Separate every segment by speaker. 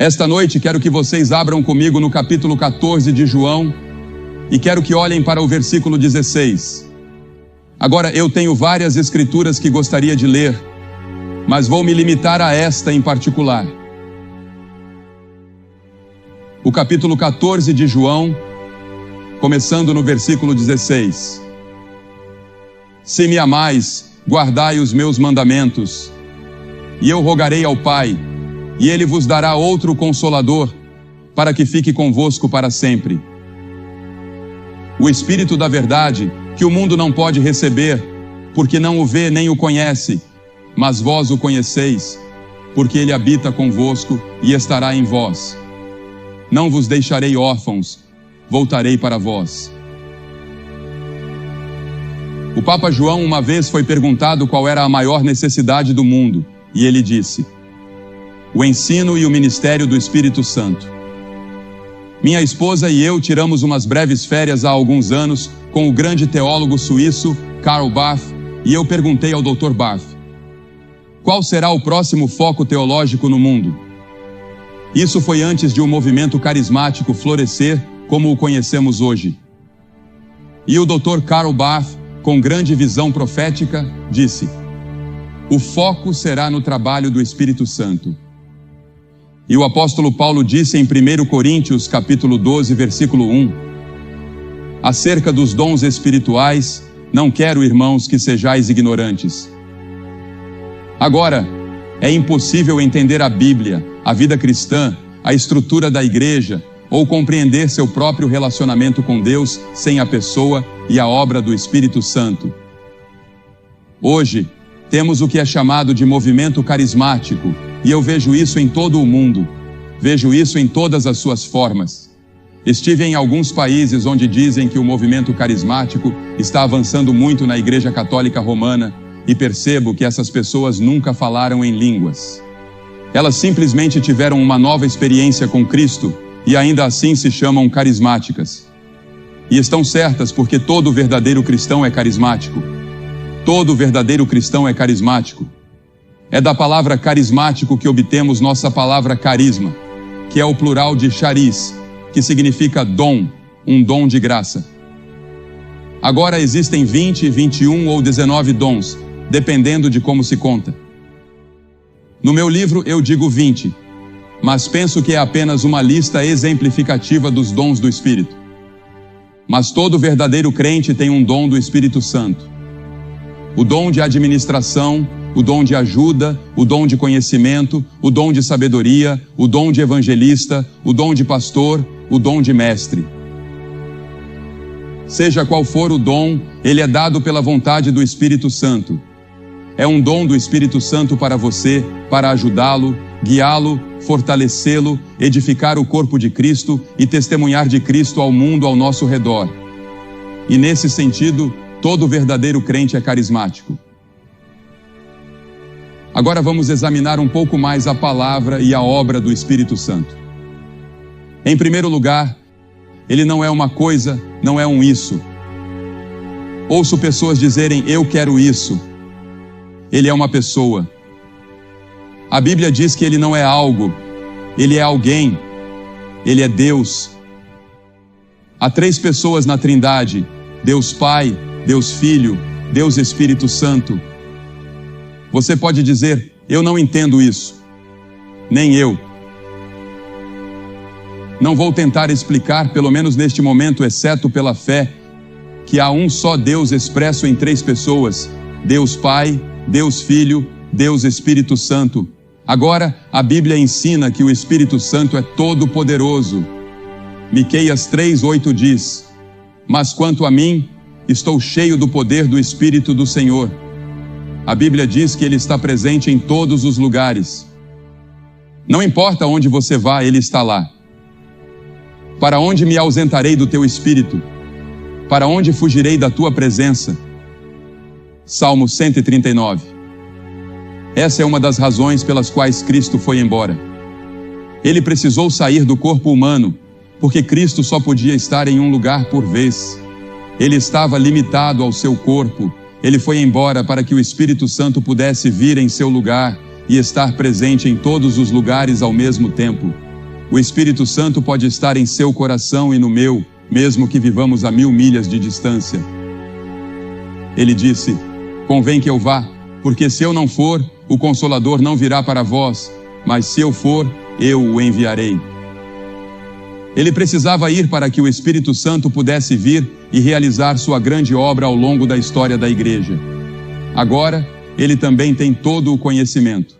Speaker 1: Esta noite quero que vocês abram comigo no capítulo 14 de João e quero que olhem para o versículo 16. Agora, eu tenho várias escrituras que gostaria de ler, mas vou me limitar a esta em particular. O capítulo 14 de João, começando no versículo 16. Se me amais, guardai os meus mandamentos, e eu rogarei ao Pai, e Ele vos dará outro Consolador, para que fique convosco para sempre. O Espírito da verdade, que o mundo não pode receber, porque não o vê nem o conhece, mas vós o conheceis, porque Ele habita convosco e estará em vós. Não vos deixarei órfãos, voltarei para vós. O Papa João uma vez foi perguntado qual era a maior necessidade do mundo, e ele disse: o ensino e o ministério do Espírito Santo. Minha esposa e eu tiramos umas breves férias há alguns anos com o grande teólogo suíço Karl Barth, e eu perguntei ao Dr. Barth: qual será o próximo foco teológico no mundo? Isso foi antes de um movimento carismático florescer como o conhecemos hoje. E o Dr. Karl Barth, com grande visão profética, disse: o foco será no trabalho do Espírito Santo. E o apóstolo Paulo disse em 1 Coríntios, capítulo 12, versículo 1, acerca dos dons espirituais, não quero, irmãos, que sejais ignorantes. Agora, é impossível entender a Bíblia, a vida cristã, a estrutura da igreja, ou compreender seu próprio relacionamento com Deus sem a pessoa e a obra do Espírito Santo. Hoje, temos o que é chamado de movimento carismático, e eu vejo isso em todo o mundo. Vejo isso em todas as suas formas. Estive em alguns países onde dizem que o movimento carismático está avançando muito na Igreja Católica Romana e percebo que essas pessoas nunca falaram em línguas. Elas simplesmente tiveram uma nova experiência com Cristo e ainda assim se chamam carismáticas. E estão certas porque todo verdadeiro cristão é carismático. Todo verdadeiro cristão é carismático. É da palavra carismático que obtemos nossa palavra carisma, que é o plural de charis, que significa dom, um dom de graça. Agora existem 20, 21 ou 19 dons, dependendo de como se conta. No meu livro eu digo 20, mas penso que é apenas uma lista exemplificativa dos dons do Espírito. Mas todo verdadeiro crente tem um dom do Espírito Santo. O dom de administração, o dom de ajuda, o dom de conhecimento, o dom de sabedoria, o dom de evangelista, o dom de pastor, o dom de mestre. Seja qual for o dom, ele é dado pela vontade do Espírito Santo. É um dom do Espírito Santo para você, para ajudá-lo, guiá-lo, fortalecê-lo, edificar o corpo de Cristo e testemunhar de Cristo ao mundo ao nosso redor. E nesse sentido, todo verdadeiro crente é carismático. Agora vamos examinar um pouco mais a palavra e a obra do Espírito Santo. Em primeiro lugar, ele não é uma coisa, não é um isso. Ouço pessoas dizerem, eu quero isso. Ele é uma pessoa. A Bíblia diz que ele não é algo, ele é alguém, ele é Deus. Há 3 pessoas na Trindade, Deus Pai, Deus Filho, Deus Espírito Santo. Você pode dizer, eu não entendo isso. Nem eu. Não vou tentar explicar, pelo menos neste momento, exceto pela fé, que há um só Deus expresso em 3 pessoas, Deus Pai, Deus Filho, Deus Espírito Santo. Agora, a Bíblia ensina que o Espírito Santo é todo-poderoso. Miqueias 3:8 diz, mas quanto a mim, estou cheio do poder do Espírito do Senhor. A Bíblia diz que Ele está presente em todos os lugares. Não importa onde você vá, Ele está lá. Para onde me ausentarei do teu Espírito? Para onde fugirei da tua presença? Salmo 139. Essa é uma das razões pelas quais Cristo foi embora. Ele precisou sair do corpo humano, porque Cristo só podia estar em um lugar por vez. Ele estava limitado ao seu corpo. Ele foi embora para que o Espírito Santo pudesse vir em seu lugar e estar presente em todos os lugares ao mesmo tempo. O Espírito Santo pode estar em seu coração e no meu, mesmo que vivamos a 1000 milhas de distância. Ele disse: convém que eu vá, porque se eu não for, o Consolador não virá para vós, mas se eu for, eu o enviarei. Ele precisava ir para que o Espírito Santo pudesse vir e realizar sua grande obra ao longo da história da igreja. Agora, ele também tem todo o conhecimento.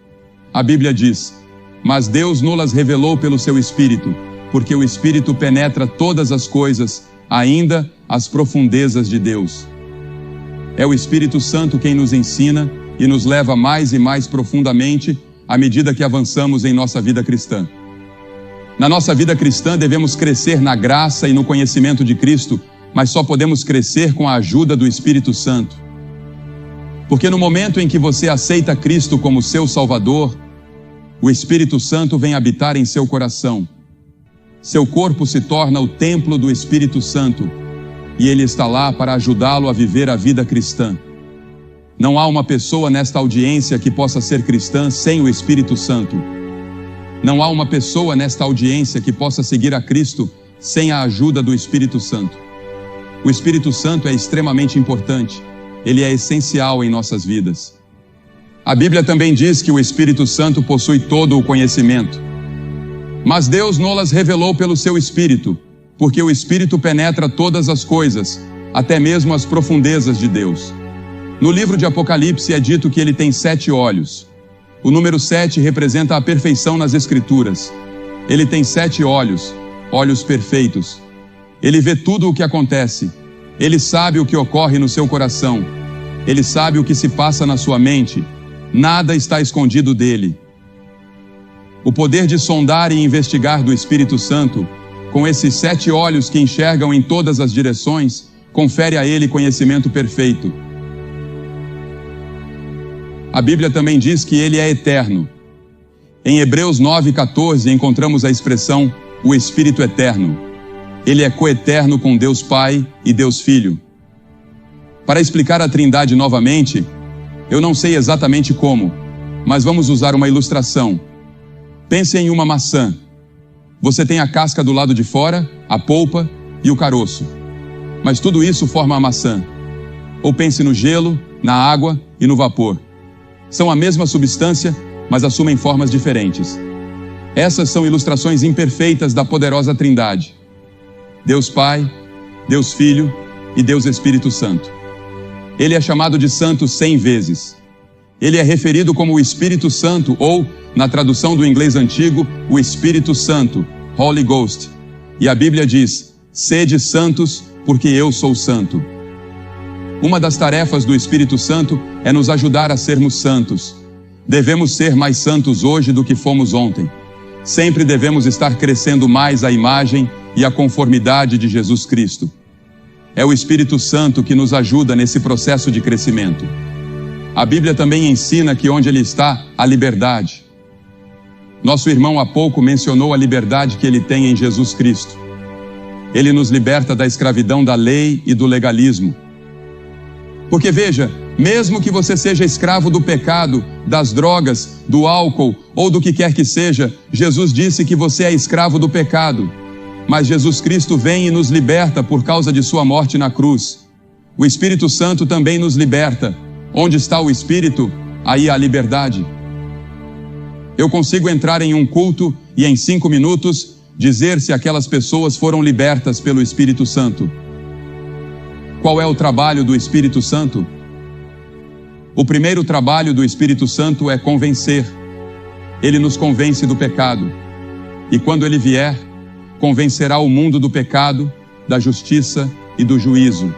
Speaker 1: A Bíblia diz: mas Deus nos revelou pelo seu Espírito, porque o Espírito penetra todas as coisas, ainda as profundezas de Deus. É o Espírito Santo quem nos ensina e nos leva mais e mais profundamente à medida que avançamos em nossa vida cristã. Na nossa vida cristã devemos crescer na graça e no conhecimento de Cristo, mas só podemos crescer com a ajuda do Espírito Santo. Porque no momento em que você aceita Cristo como seu Salvador, o Espírito Santo vem habitar em seu coração. Seu corpo se torna o templo do Espírito Santo e ele está lá para ajudá-lo a viver a vida cristã. Não há uma pessoa nesta audiência que possa ser cristã sem o Espírito Santo. Não há uma pessoa nesta audiência que possa seguir a Cristo sem a ajuda do Espírito Santo. O Espírito Santo é extremamente importante. Ele é essencial em nossas vidas. A Bíblia também diz que o Espírito Santo possui todo o conhecimento. Mas Deus nos revelou pelo seu Espírito, porque o Espírito penetra todas as coisas, até mesmo as profundezas de Deus. No livro de Apocalipse é dito que ele tem 7 olhos. O número 7 representa a perfeição nas Escrituras. Ele tem 7 olhos, olhos perfeitos. Ele vê tudo o que acontece. Ele sabe o que ocorre no seu coração. Ele sabe o que se passa na sua mente. Nada está escondido dele. O poder de sondar e investigar do Espírito Santo, com esses 7 olhos que enxergam em todas as direções, confere a ele conhecimento perfeito. A Bíblia também diz que ele é eterno. Em Hebreus 9:14 encontramos a expressão o Espírito Eterno. Ele é coeterno com Deus Pai e Deus Filho. Para explicar a Trindade novamente, eu não sei exatamente como, mas vamos usar uma ilustração. Pense em uma maçã. Você tem a casca do lado de fora, a polpa e o caroço. Mas tudo isso forma a maçã. Ou pense no gelo, na água e no vapor. São a mesma substância, mas assumem formas diferentes. Essas são ilustrações imperfeitas da poderosa Trindade. Deus Pai, Deus Filho e Deus Espírito Santo. Ele é chamado de Santo 100 vezes. Ele é referido como o Espírito Santo ou, na tradução do inglês antigo, o Espírito Santo, Holy Ghost. E a Bíblia diz: sede santos, porque eu sou santo. Uma das tarefas do Espírito Santo é nos ajudar a sermos santos. Devemos ser mais santos hoje do que fomos ontem. Sempre devemos estar crescendo mais a imagem e a conformidade de Jesus Cristo. É o Espírito Santo que nos ajuda nesse processo de crescimento. A Bíblia também ensina que onde Ele está, há liberdade. Nosso irmão há pouco mencionou a liberdade que Ele tem em Jesus Cristo. Ele nos liberta da escravidão da lei e do legalismo. Porque veja, mesmo que você seja escravo do pecado, das drogas, do álcool ou do que quer que seja, Jesus disse que você é escravo do pecado. Mas Jesus Cristo vem e nos liberta por causa de sua morte na cruz. O Espírito Santo também nos liberta. Onde está o Espírito, aí há liberdade. Eu consigo entrar em um culto e em 5 minutos dizer se aquelas pessoas foram libertas pelo Espírito Santo. Qual é o trabalho do Espírito Santo? O primeiro trabalho do Espírito Santo é convencer. Ele nos convence do pecado. E quando ele vier, convencerá o mundo do pecado, da justiça e do juízo.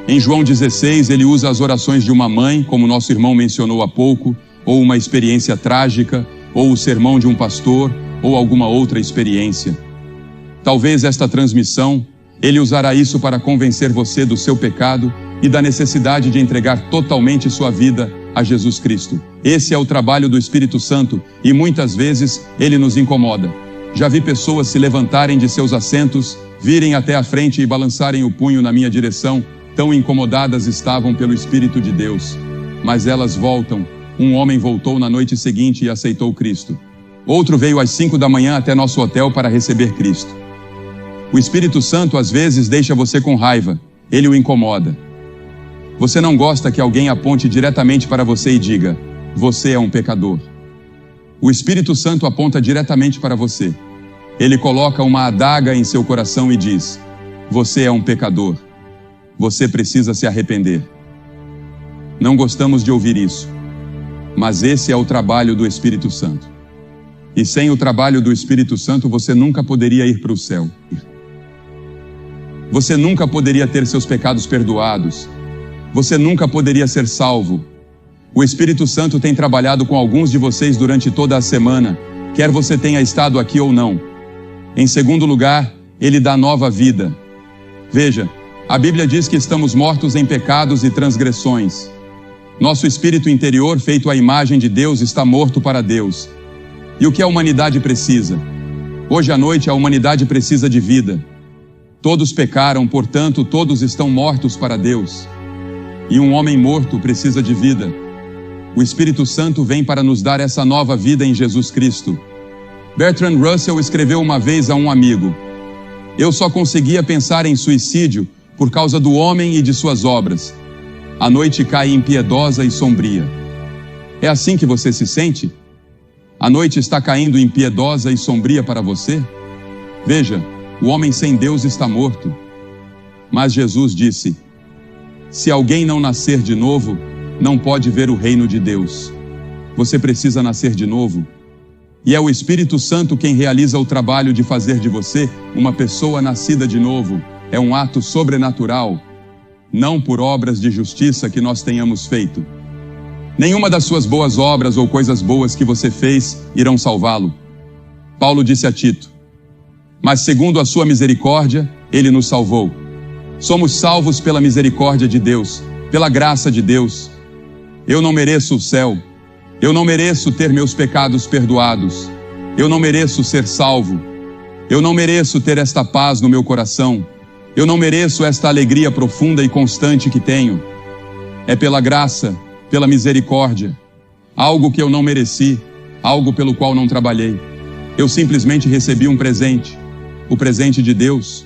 Speaker 1: Em João 16, ele usa as orações de uma mãe, como nosso irmão mencionou há pouco, ou uma experiência trágica, ou o sermão de um pastor, ou alguma outra experiência. Talvez esta transmissão, ele usará isso para convencer você do seu pecado e da necessidade de entregar totalmente sua vida a Jesus Cristo. Esse é o trabalho do Espírito Santo e muitas vezes ele nos incomoda. Já vi pessoas se levantarem de seus assentos, virem até a frente e balançarem o punho na minha direção, tão incomodadas estavam pelo Espírito de Deus. Mas elas voltam. Um homem voltou na noite seguinte e aceitou Cristo. Outro veio às 5 da manhã até nosso hotel para receber Cristo. O Espírito Santo às vezes deixa você com raiva, ele o incomoda. Você não gosta que alguém aponte diretamente para você e diga: você é um pecador. O Espírito Santo aponta diretamente para você. Ele coloca uma adaga em seu coração e diz: você é um pecador. Você precisa se arrepender. Não gostamos de ouvir isso, mas esse é o trabalho do Espírito Santo. E sem o trabalho do Espírito Santo, você nunca poderia ir para o céu. Você nunca poderia ter seus pecados perdoados. Você nunca poderia ser salvo. O Espírito Santo tem trabalhado com alguns de vocês durante toda a semana, quer você tenha estado aqui ou não. Em segundo lugar, ele dá nova vida. Veja, a Bíblia diz que estamos mortos em pecados e transgressões. Nosso espírito interior, feito à imagem de Deus, está morto para Deus. E o que a humanidade precisa? Hoje à noite a humanidade precisa de vida. Todos pecaram, portanto, todos estão mortos para Deus. E um homem morto precisa de vida. O Espírito Santo vem para nos dar essa nova vida em Jesus Cristo. Bertrand Russell escreveu uma vez a um amigo: eu só conseguia pensar em suicídio por causa do homem e de suas obras. A noite cai impiedosa e sombria. É assim que você se sente? A noite está caindo impiedosa e sombria para você? Veja, o homem sem Deus está morto. Mas Jesus disse: se alguém não nascer de novo, não pode ver o reino de Deus. Você precisa nascer de novo. E é o Espírito Santo quem realiza o trabalho de fazer de você uma pessoa nascida de novo. É um ato sobrenatural, não por obras de justiça que nós tenhamos feito. Nenhuma das suas boas obras ou coisas boas que você fez irão salvá-lo. Paulo disse a Tito: mas segundo a sua misericórdia, ele nos salvou. Somos salvos pela misericórdia de Deus, pela graça de Deus. Eu não mereço o céu. Eu não mereço ter meus pecados perdoados. Eu não mereço ser salvo. Eu não mereço ter esta paz no meu coração. Eu não mereço esta alegria profunda e constante que tenho. É pela graça, pela misericórdia, algo que eu não mereci, algo pelo qual não trabalhei. Eu simplesmente recebi um presente, o presente de Deus,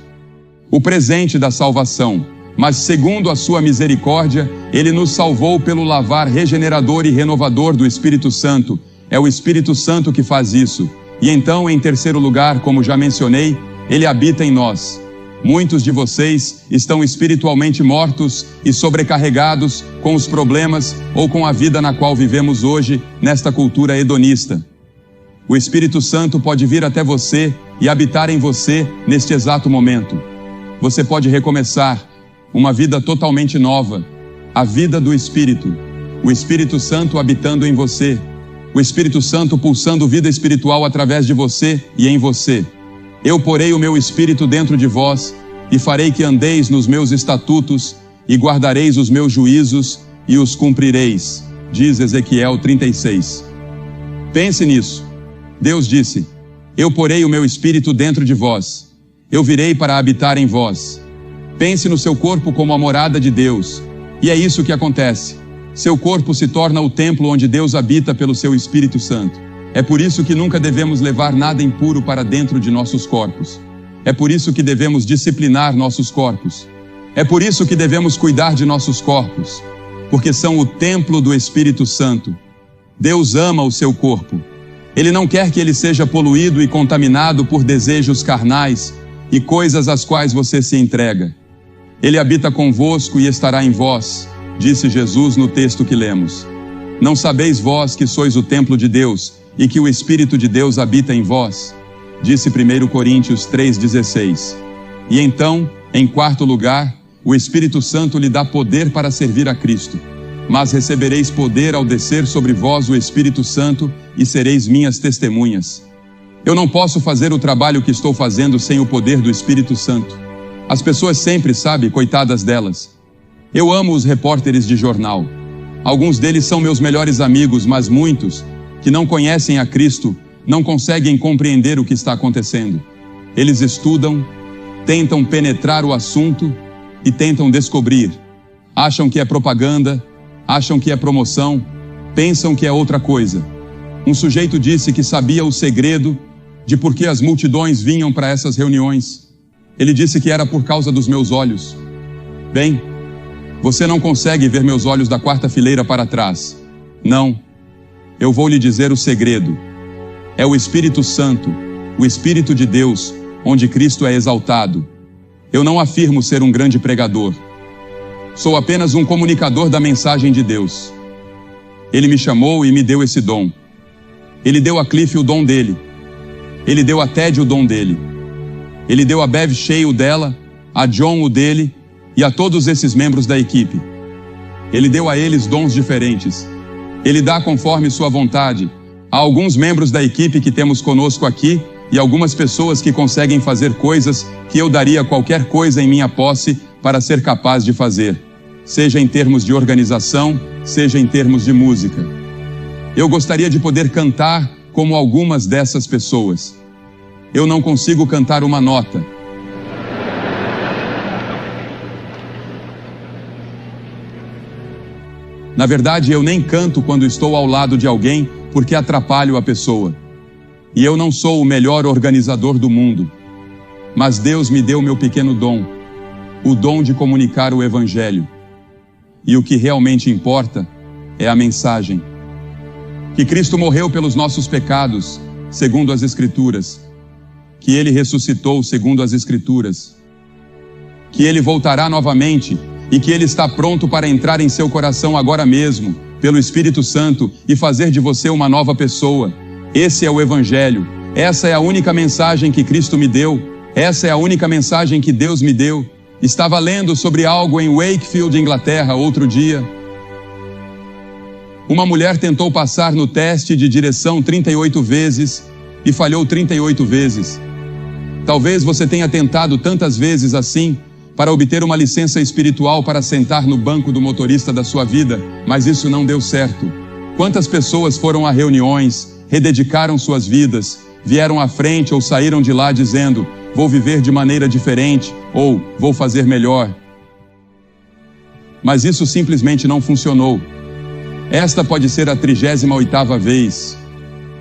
Speaker 1: o presente da salvação. Mas segundo a sua misericórdia, ele nos salvou pelo lavar regenerador e renovador do Espírito Santo. É o Espírito Santo que faz isso. E então, em terceiro lugar, como já mencionei, ele habita em nós. Muitos de vocês estão espiritualmente mortos e sobrecarregados com os problemas ou com a vida na qual vivemos hoje, nesta cultura hedonista. O Espírito Santo pode vir até você e habitar em você neste exato momento. Você pode recomeçar uma vida totalmente nova, a vida do Espírito, o Espírito Santo habitando em você, o Espírito Santo pulsando vida espiritual através de você e em você. Eu porei o meu Espírito dentro de vós e farei que andeis nos meus estatutos e guardareis os meus juízos e os cumprireis, diz Ezequiel 36. Pense nisso. Deus disse: eu porei o meu Espírito dentro de vós, eu virei para habitar em vós. Pense no seu corpo como a morada de Deus. E é isso que acontece. Seu corpo se torna o templo onde Deus habita pelo seu Espírito Santo. É por isso que nunca devemos levar nada impuro para dentro de nossos corpos. É por isso que devemos disciplinar nossos corpos. É por isso que devemos cuidar de nossos corpos, porque são o templo do Espírito Santo. Deus ama o seu corpo. Ele não quer que ele seja poluído e contaminado por desejos carnais e coisas às quais você se entrega. Ele habita convosco e estará em vós, disse Jesus no texto que lemos. Não sabeis vós que sois o templo de Deus e que o Espírito de Deus habita em vós? Disse 1 Coríntios 3,16. E então, em quarto lugar, o Espírito Santo lhe dá poder para servir a Cristo. Mas recebereis poder ao descer sobre vós o Espírito Santo e sereis minhas testemunhas. Eu não posso fazer o trabalho que estou fazendo sem o poder do Espírito Santo. As pessoas sempre, sabe, coitadas delas. Eu amo os repórteres de jornal. Alguns deles são meus melhores amigos, mas muitos, que não conhecem a Cristo, não conseguem compreender o que está acontecendo. Eles estudam, tentam penetrar o assunto e tentam descobrir. Acham que é propaganda, acham que é promoção, pensam que é outra coisa. Um sujeito disse que sabia o segredo de por que as multidões vinham para essas reuniões. Ele disse que era por causa dos meus olhos. Bem, você não consegue ver meus olhos da quarta fileira para trás. Não. Eu vou lhe dizer o segredo. É o Espírito Santo, o Espírito de Deus, onde Cristo é exaltado. Eu não afirmo ser um grande pregador. Sou apenas um comunicador da mensagem de Deus. Ele me chamou e me deu esse dom. Ele deu a Cliff o dom dele. Ele deu a Ted o dom dele. Ele deu a Bev Shea o dela, a John o dele e a todos esses membros da equipe. Ele deu a eles dons diferentes. Ele dá conforme sua vontade. Há alguns membros da equipe que temos conosco aqui e algumas pessoas que conseguem fazer coisas que eu daria qualquer coisa em minha posse para ser capaz de fazer, seja em termos de organização, seja em termos de música. Eu gostaria de poder cantar como algumas dessas pessoas. Eu não consigo cantar uma nota. Na verdade, eu nem canto quando estou ao lado de alguém porque atrapalho a pessoa. E eu não sou o melhor organizador do mundo. Mas Deus me deu meu pequeno dom, o dom de comunicar o Evangelho. E o que realmente importa é a mensagem. Que Cristo morreu pelos nossos pecados, segundo as Escrituras. Que Ele ressuscitou, segundo as Escrituras. Que Ele voltará novamente e que Ele está pronto para entrar em seu coração agora mesmo, pelo Espírito Santo, e fazer de você uma nova pessoa. Esse é o Evangelho. Essa é a única mensagem que Cristo me deu. Essa é a única mensagem que Deus me deu. Estava lendo sobre algo em Wakefield, Inglaterra, outro dia. Uma mulher tentou passar no teste de direção 38 vezes e falhou 38 vezes. Talvez você tenha tentado tantas vezes assim para obter uma licença espiritual para sentar no banco do motorista da sua vida, mas isso não deu certo. Quantas pessoas foram a reuniões, rededicaram suas vidas, vieram à frente ou saíram de lá dizendo: vou viver de maneira diferente ou vou fazer melhor. Mas isso simplesmente não funcionou. Esta pode ser a 38ª vez.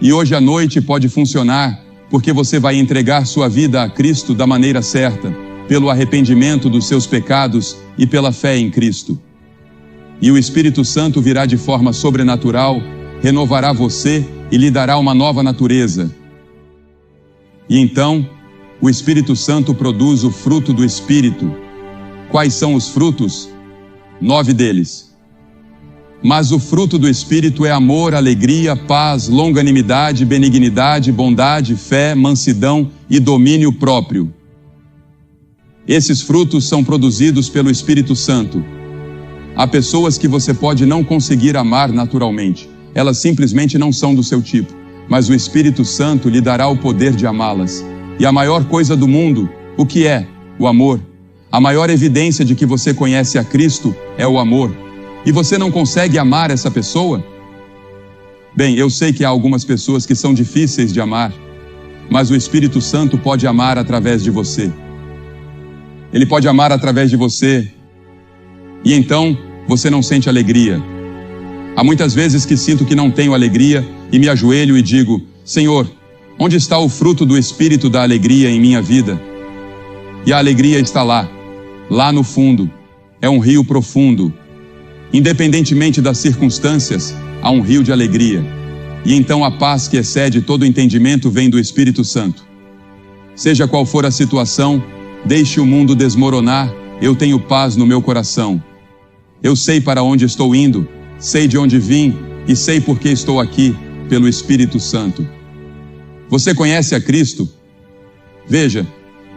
Speaker 1: E hoje à noite pode funcionar, porque você vai entregar sua vida a Cristo da maneira certa, pelo arrependimento dos seus pecados e pela fé em Cristo. E o Espírito Santo virá de forma sobrenatural, renovará você e lhe dará uma nova natureza. E então, o Espírito Santo produz o fruto do Espírito. Quais são os frutos? 9 deles. Mas o fruto do Espírito é amor, alegria, paz, longanimidade, benignidade, bondade, fé, mansidão e domínio próprio. Esses frutos são produzidos pelo Espírito Santo. Há pessoas que você pode não conseguir amar naturalmente. Elas simplesmente não são do seu tipo. Mas o Espírito Santo lhe dará o poder de amá-las. E a maior coisa do mundo, o que é? O amor. A maior evidência de que você conhece a Cristo é o amor. E você não consegue amar essa pessoa? Bem, eu sei que há algumas pessoas que são difíceis de amar, mas o Espírito Santo pode amar através de você. Ele pode amar através de você. E então, você não sente alegria. Há muitas vezes que sinto que não tenho alegria e me ajoelho e digo: Senhor, onde está o fruto do Espírito da alegria em minha vida? E a alegria está lá, lá no fundo. É um rio profundo. Independentemente das circunstâncias, há um rio de alegria. E então a paz que excede todo entendimento vem do Espírito Santo. Seja qual for a situação, deixe o mundo desmoronar, eu tenho paz no meu coração. Eu sei para onde estou indo, sei de onde vim e sei por que estou aqui, pelo Espírito Santo. Você conhece a Cristo? Veja,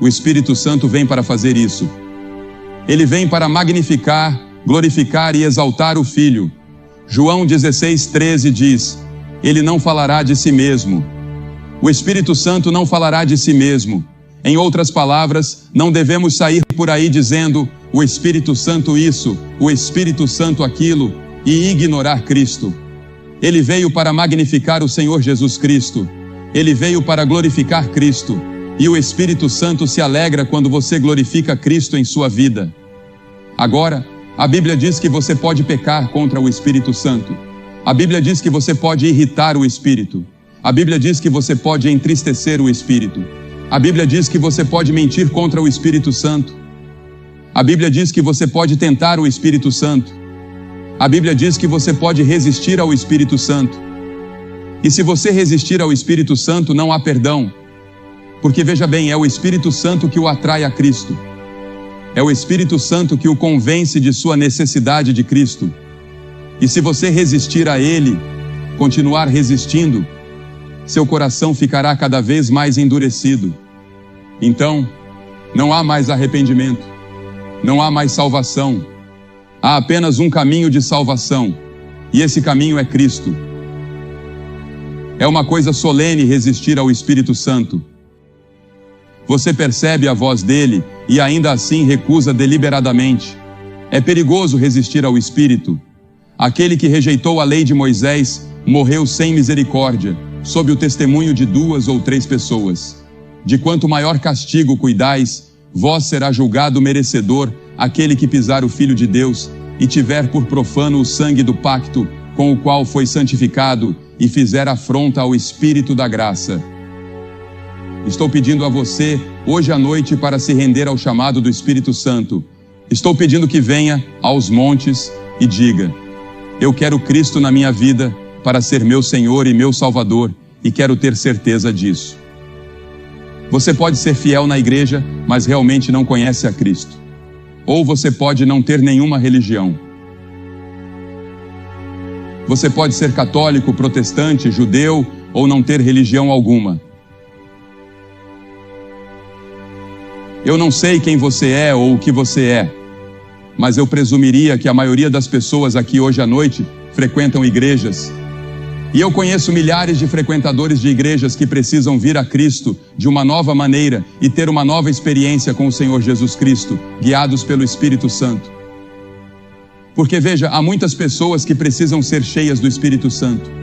Speaker 1: o Espírito Santo vem para fazer isso. Ele vem para magnificar, glorificar e exaltar o Filho. João 16:13 diz: Ele não falará de si mesmo. O Espírito Santo não falará de si mesmo. Em outras palavras, não devemos sair por aí dizendo: o Espírito Santo isso, o Espírito Santo aquilo, e ignorar Cristo. Ele veio para magnificar o Senhor Jesus Cristo. Ele veio para glorificar Cristo. E o Espírito Santo se alegra quando você glorifica Cristo em sua vida. Agora, a Bíblia diz que você pode pecar contra o Espírito Santo. A Bíblia diz que você pode irritar o Espírito. A Bíblia diz que você pode entristecer o Espírito. A Bíblia diz que você pode mentir contra o Espírito Santo. A Bíblia diz que você pode tentar o Espírito Santo. A Bíblia diz que você pode resistir ao Espírito Santo. E se você resistir ao Espírito Santo, não há perdão. Porque veja bem, é o Espírito Santo que o atrai a Cristo. É o Espírito Santo que o convence de sua necessidade de Cristo. E se você resistir a Ele, continuar resistindo, seu coração ficará cada vez mais endurecido. Então, não há mais arrependimento, não há mais salvação. Há apenas um caminho de salvação, e esse caminho é Cristo. É uma coisa solene resistir ao Espírito Santo. Você percebe a voz dele e ainda assim recusa deliberadamente. É perigoso resistir ao Espírito. Aquele que rejeitou a lei de Moisés morreu sem misericórdia, sob o testemunho de 2 ou 3 pessoas. De quanto maior castigo cuidais, vós será julgado merecedor aquele que pisar o Filho de Deus e tiver por profano o sangue do pacto com o qual foi santificado e fizer afronta ao Espírito da graça. Estou pedindo a você, hoje à noite, para se render ao chamado do Espírito Santo. Estou pedindo que venha aos montes e diga: eu quero Cristo na minha vida para ser meu Senhor e meu Salvador, e quero ter certeza disso. Você pode ser fiel na igreja, mas realmente não conhece a Cristo. Ou você pode não ter nenhuma religião. Você pode ser católico, protestante, judeu, ou não ter religião alguma. Eu não sei quem você é ou o que você é, mas eu presumiria que a maioria das pessoas aqui hoje à noite frequentam igrejas. E eu conheço milhares de frequentadores de igrejas que precisam vir a Cristo de uma nova maneira e ter uma nova experiência com o Senhor Jesus Cristo, guiados pelo Espírito Santo. Porque veja, há muitas pessoas que precisam ser cheias do Espírito Santo.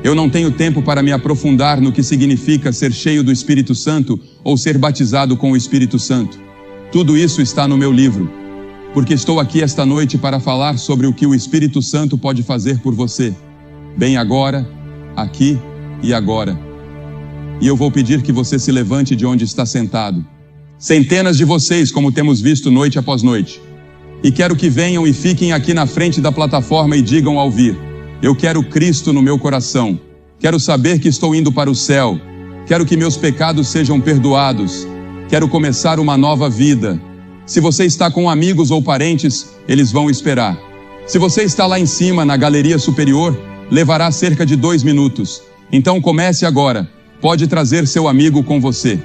Speaker 1: Eu não tenho tempo para me aprofundar no que significa ser cheio do Espírito Santo ou ser batizado com o Espírito Santo. Tudo isso está no meu livro, porque estou aqui esta noite para falar sobre o que o Espírito Santo pode fazer por você, bem agora, aqui e agora. E eu vou pedir que você se levante de onde está sentado. Centenas de vocês, como temos visto noite após noite. E quero que venham e fiquem aqui na frente da plataforma e digam ao vir: eu quero Cristo no meu coração. Quero saber que estou indo para o céu. Quero que meus pecados sejam perdoados. Quero começar uma nova vida. Se você está com amigos ou parentes, eles vão esperar. Se você está lá em cima, na galeria superior, levará cerca de 2 minutos. Então comece agora. Pode trazer seu amigo com você.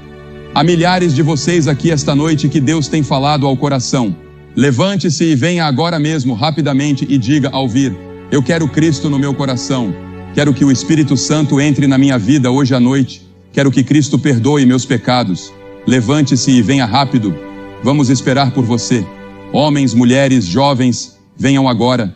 Speaker 1: Há milhares de vocês aqui esta noite que Deus tem falado ao coração. Levante-se e venha agora mesmo, rapidamente, e diga ao vir: eu quero Cristo no meu coração. Quero que o Espírito Santo entre na minha vida hoje à noite. Quero que Cristo perdoe meus pecados. Levante-se e venha rápido. Vamos esperar por você. Homens, mulheres, jovens, venham agora.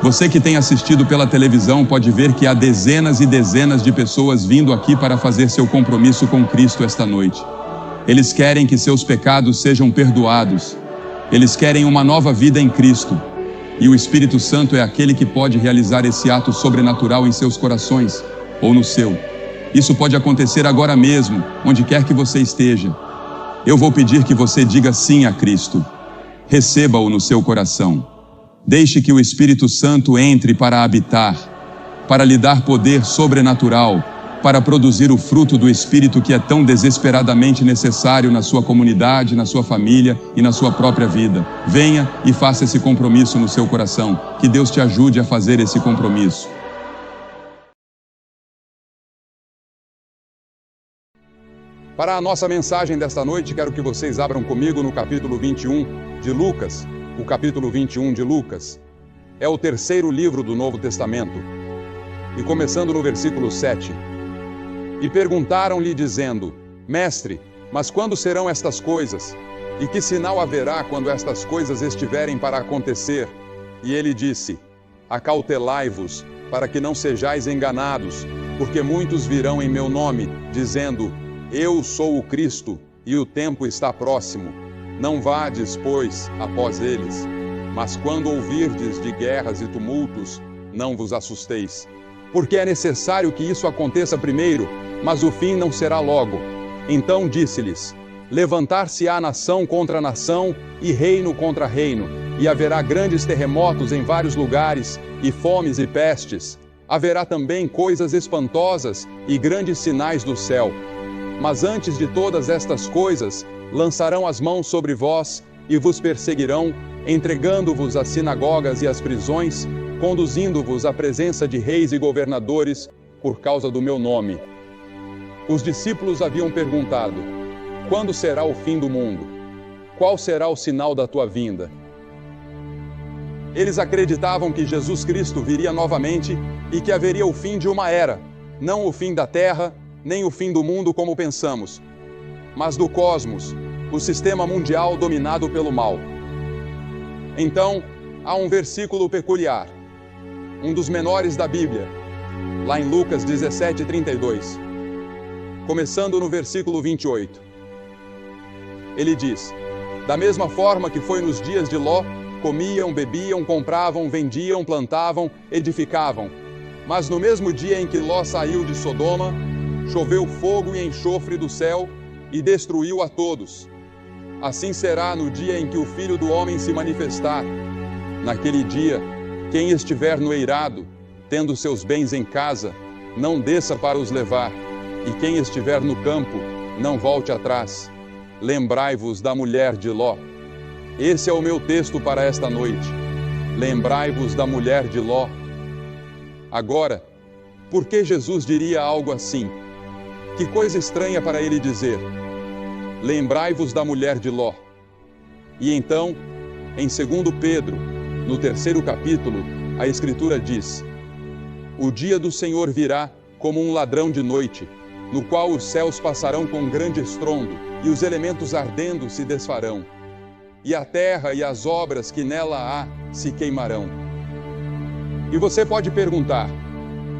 Speaker 1: Você que tem assistido pela televisão pode ver que há dezenas e dezenas de pessoas vindo aqui para fazer seu compromisso com Cristo esta noite. Eles querem que seus pecados sejam perdoados. Eles querem uma nova vida em Cristo. E o Espírito Santo é aquele que pode realizar esse ato sobrenatural em seus corações, ou no seu. Isso pode acontecer agora mesmo, onde quer que você esteja. Eu vou pedir que você diga sim a Cristo. Receba-o no seu coração. Deixe que o Espírito Santo entre para habitar, para lhe dar poder sobrenatural, para produzir o fruto do Espírito que é tão desesperadamente necessário na sua comunidade, na sua família e na sua própria vida. Venha e faça esse compromisso no seu coração. Que Deus te ajude a fazer esse compromisso. Para a nossa mensagem desta noite, quero que vocês abram comigo no capítulo 21 de Lucas. O capítulo 21 de Lucas é o terceiro livro do Novo Testamento. E começando no versículo 7. E perguntaram-lhe dizendo: Mestre, mas quando serão estas coisas? E que sinal haverá quando estas coisas estiverem para acontecer? E ele disse: Acautelai-vos, para que não sejais enganados, porque muitos virão em meu nome, dizendo: Eu sou o Cristo, e o tempo está próximo. Não vades, pois, após eles. Mas quando ouvirdes de guerras e tumultos, não vos assusteis. Porque é necessário que isso aconteça primeiro, mas o fim não será logo. Então disse-lhes: Levantar-se-á nação contra nação, e reino contra reino, e haverá grandes terremotos em vários lugares, e fomes e pestes. Haverá também coisas espantosas e grandes sinais do céu. Mas antes de todas estas coisas, lançarão as mãos sobre vós e vos perseguirão, entregando-vos às sinagogas e às prisões, conduzindo-vos à presença de reis e governadores por causa do meu nome. Os discípulos haviam perguntado: Quando será o fim do mundo? Qual será o sinal da tua vinda? Eles acreditavam que Jesus Cristo viria novamente e que haveria o fim de uma era, não o fim da terra, nem o fim do mundo como pensamos, mas do cosmos, o sistema mundial dominado pelo mal. Então, há um versículo peculiar, um dos menores da Bíblia, lá em Lucas 17:32, começando no versículo 28. Ele diz: Da mesma forma que foi nos dias de Ló, comiam, bebiam, compravam, vendiam, plantavam, edificavam. Mas no mesmo dia em que Ló saiu de Sodoma, choveu fogo e enxofre do céu e destruiu a todos. Assim será no dia em que o Filho do Homem se manifestar. Naquele dia, quem estiver no eirado, tendo seus bens em casa, não desça para os levar, e quem estiver no campo, não volte atrás. Lembrai-vos da mulher de Ló. Esse é o meu texto para esta noite. Lembrai-vos da mulher de Ló. Agora, por que Jesus diria algo assim? Que coisa estranha para ele dizer: Lembrai-vos da mulher de Ló. E então, em 2 Pedro, no 3º capítulo, a Escritura diz: O dia do Senhor virá como um ladrão de noite, no qual os céus passarão com grande estrondo, e os elementos ardendo se desfarão, e a terra e as obras que nela há se queimarão. E você pode perguntar: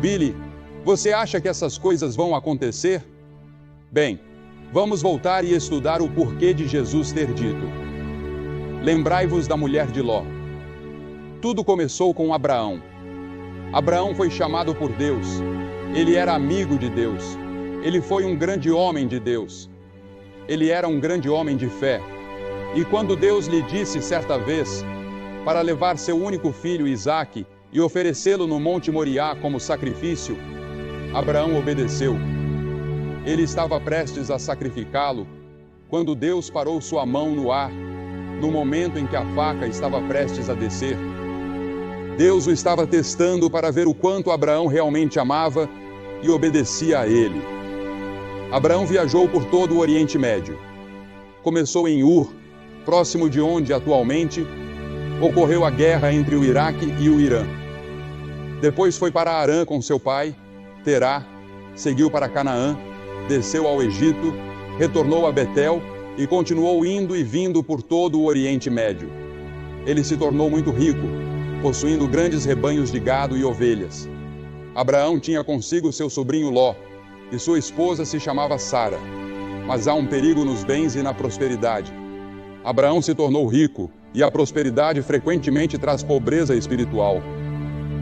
Speaker 1: Billy, você acha que essas coisas vão acontecer? Bem, vamos voltar e estudar o porquê de Jesus ter dito: Lembrai-vos da mulher de Ló. Tudo começou com Abraão. Abraão foi chamado por Deus. Ele era amigo de Deus. Ele foi um grande homem de Deus. Ele era um grande homem de fé. E quando Deus lhe disse certa vez para levar seu único filho Isaque e oferecê-lo no Monte Moriá como sacrifício, Abraão obedeceu. Ele estava prestes a sacrificá-lo quando Deus parou sua mão no ar, no momento em que a faca estava prestes a descer. Deus o estava testando para ver o quanto Abraão realmente amava e obedecia a ele. Abraão viajou por todo o Oriente Médio. Começou em Ur, próximo de onde atualmente ocorreu a guerra entre o Iraque e o Irã. Depois foi para Harã com seu pai, Terá, seguiu para Canaã, desceu ao Egito, retornou a Betel e continuou indo e vindo por todo o Oriente Médio. Ele se tornou muito rico, possuindo grandes rebanhos de gado e ovelhas. Abraão tinha consigo seu sobrinho Ló, e sua esposa se chamava Sara. Mas há um perigo nos bens e na prosperidade. Abraão se tornou rico, e a prosperidade frequentemente traz pobreza espiritual.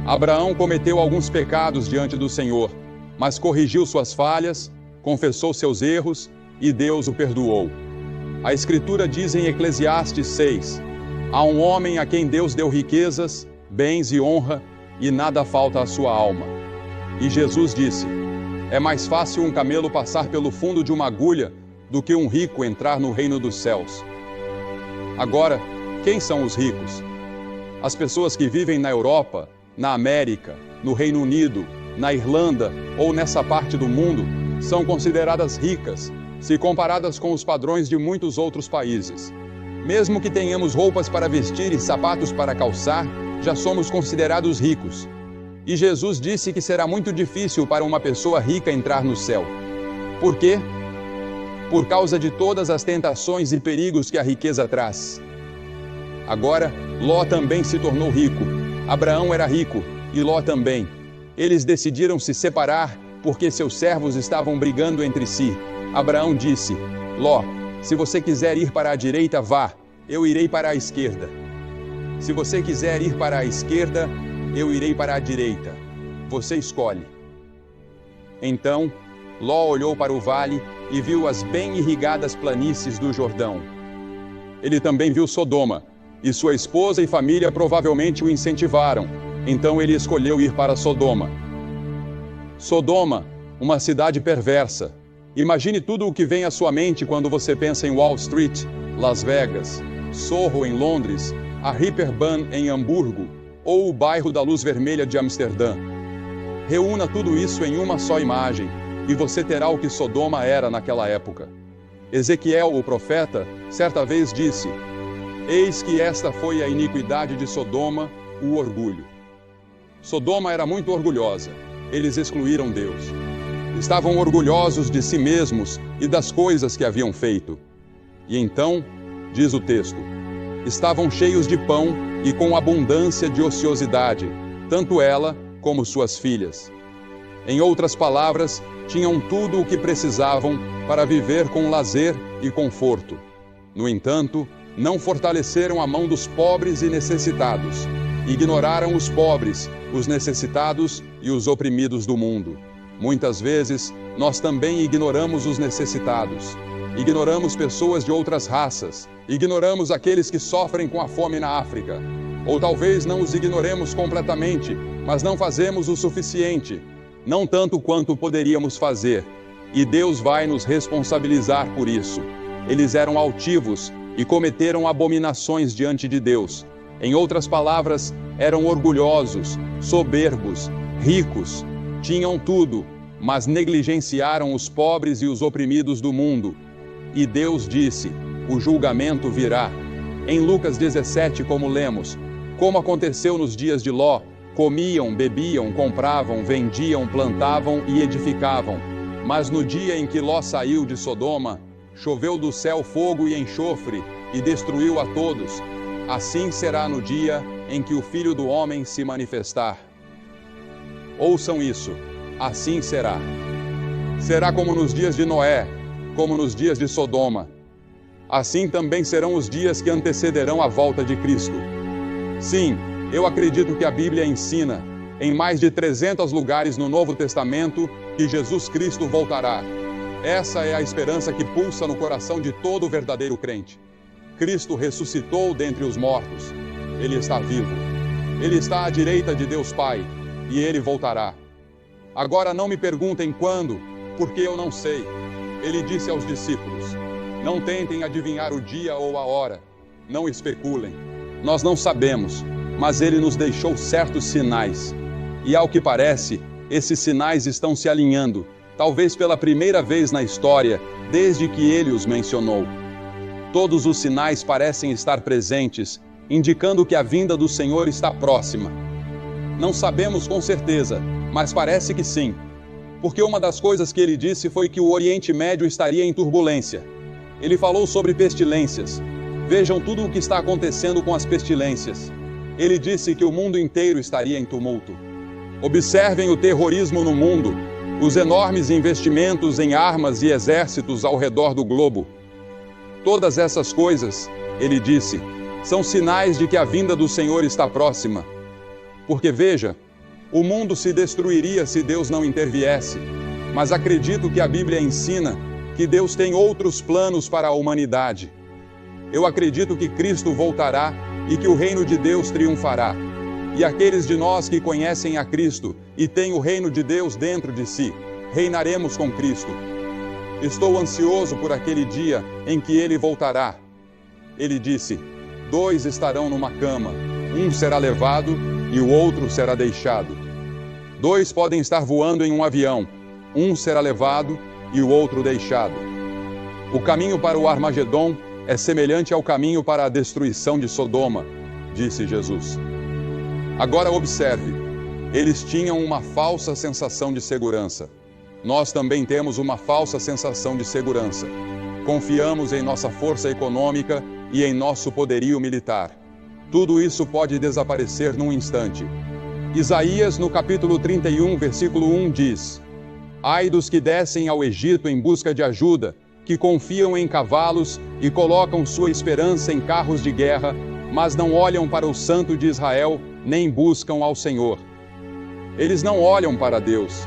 Speaker 1: Abraão cometeu alguns pecados diante do Senhor, mas corrigiu suas falhas, confessou seus erros e Deus o perdoou. A Escritura diz em Eclesiastes 6: há um homem a quem Deus deu riquezas, bens e honra, e nada falta à sua alma. E Jesus disse: É mais fácil um camelo passar pelo fundo de uma agulha do que um rico entrar no reino dos céus. Agora, quem são os ricos? As pessoas que vivem na Europa, na América, no Reino Unido, na Irlanda ou nessa parte do mundo são consideradas ricas, se comparadas com os padrões de muitos outros países. Mesmo que tenhamos roupas para vestir e sapatos para calçar, já somos considerados ricos. E Jesus disse que será muito difícil para uma pessoa rica entrar no céu. Por quê? Por causa de todas as tentações e perigos que a riqueza traz. Agora, Ló também se tornou rico. Abraão era rico e Ló também. Eles decidiram se separar porque seus servos estavam brigando entre si. Abraão disse: Ló, se você quiser ir para a direita, vá, eu irei para a esquerda. Se você quiser ir para a esquerda, eu irei para a direita. Você escolhe. Então, Ló olhou para o vale e viu as bem irrigadas planícies do Jordão. Ele também viu Sodoma, e sua esposa e família provavelmente o incentivaram. Então ele escolheu ir para Sodoma. Sodoma, uma cidade perversa. Imagine tudo o que vem à sua mente quando você pensa em Wall Street, Las Vegas, Soho em Londres, a Reeperbahn em Hamburgo ou o bairro da Luz Vermelha de Amsterdã. Reúna tudo isso em uma só imagem e você terá o que Sodoma era naquela época. Ezequiel, o profeta, certa vez disse: Eis que esta foi a iniquidade de Sodoma, o orgulho. Sodoma era muito orgulhosa. Eles excluíram Deus. Estavam orgulhosos de si mesmos e das coisas que haviam feito. E então, diz o texto, estavam cheios de pão e com abundância de ociosidade, tanto ela como suas filhas. Em outras palavras, tinham tudo o que precisavam para viver com lazer e conforto. No entanto, não fortaleceram a mão dos pobres e necessitados. Ignoraram os pobres, os necessitados e os oprimidos do mundo. Muitas vezes, nós também ignoramos os necessitados. Ignoramos pessoas de outras raças. Ignoramos aqueles que sofrem com a fome na África. Ou talvez não os ignoremos completamente, mas não fazemos o suficiente. Não tanto quanto poderíamos fazer. E Deus vai nos responsabilizar por isso. Eles eram altivos e cometeram abominações diante de Deus. Em outras palavras, eram orgulhosos, soberbos, ricos. Tinham tudo, mas negligenciaram os pobres e os oprimidos do mundo. E Deus disse: o julgamento virá. Em Lucas 17, como lemos, como aconteceu nos dias de Ló, comiam, bebiam, compravam, vendiam, plantavam e edificavam. Mas no dia em que Ló saiu de Sodoma, choveu do céu fogo e enxofre e destruiu a todos. Assim será no dia em que o Filho do Homem se manifestar. Ouçam isso, assim será. Será como nos dias de Noé, como nos dias de Sodoma. Assim também serão os dias que antecederão a volta de Cristo. Sim, eu acredito que a Bíblia ensina, em mais de 300 lugares no Novo Testamento, que Jesus Cristo voltará. Essa é a esperança que pulsa no coração de todo verdadeiro crente. Cristo ressuscitou dentre os mortos. Ele está vivo. Ele está à direita de Deus Pai. E Ele voltará. Agora não me perguntem quando, porque eu não sei. Ele disse aos discípulos: não tentem adivinhar o dia ou a hora. Não especulem. Nós não sabemos, mas Ele nos deixou certos sinais. E ao que parece, esses sinais estão se alinhando, talvez pela primeira vez na história, desde que Ele os mencionou. Todos os sinais parecem estar presentes, indicando que a vinda do Senhor está próxima. Não sabemos com certeza, mas parece que sim. Porque uma das coisas que ele disse foi que o Oriente Médio estaria em turbulência. Ele falou sobre pestilências. Vejam tudo o que está acontecendo com as pestilências. Ele disse que o mundo inteiro estaria em tumulto. Observem o terrorismo no mundo, os enormes investimentos em armas e exércitos ao redor do globo. Todas essas coisas, ele disse, são sinais de que a vinda do Senhor está próxima. Porque veja, o mundo se destruiria se Deus não interviesse. Mas acredito que a Bíblia ensina que Deus tem outros planos para a humanidade. Eu acredito que Cristo voltará e que o reino de Deus triunfará. E aqueles de nós que conhecem a Cristo e têm o reino de Deus dentro de si, reinaremos com Cristo. Estou ansioso por aquele dia em que ele voltará. Ele disse: 2 estarão numa cama, um será levado e o outro será deixado. 2 podem estar voando em um avião, um será levado e o outro deixado. O caminho para o Armagedom é semelhante ao caminho para a destruição de Sodoma, disse Jesus. Agora observe, eles tinham uma falsa sensação de segurança. Nós também temos uma falsa sensação de segurança. Confiamos em nossa força econômica e em nosso poderio militar. Tudo isso pode desaparecer num instante. Isaías, no capítulo 31, versículo 1, diz: Ai dos que descem ao Egito em busca de ajuda, que confiam em cavalos e colocam sua esperança em carros de guerra, mas não olham para o Santo de Israel, nem buscam ao Senhor. Eles não olham para Deus.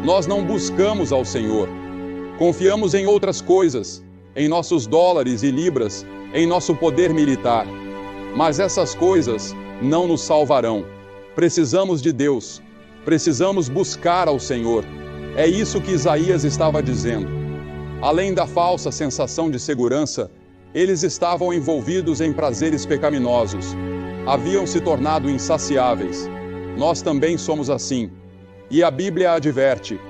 Speaker 1: Nós não buscamos ao Senhor. Confiamos em outras coisas, em nossos dólares e libras, em nosso poder militar. Mas essas coisas não nos salvarão. Precisamos de Deus. Precisamos buscar ao Senhor. É isso que Isaías estava dizendo. Além da falsa sensação de segurança, eles estavam envolvidos em prazeres pecaminosos. Haviam se tornado insaciáveis. Nós também somos assim. E a Bíblia adverte: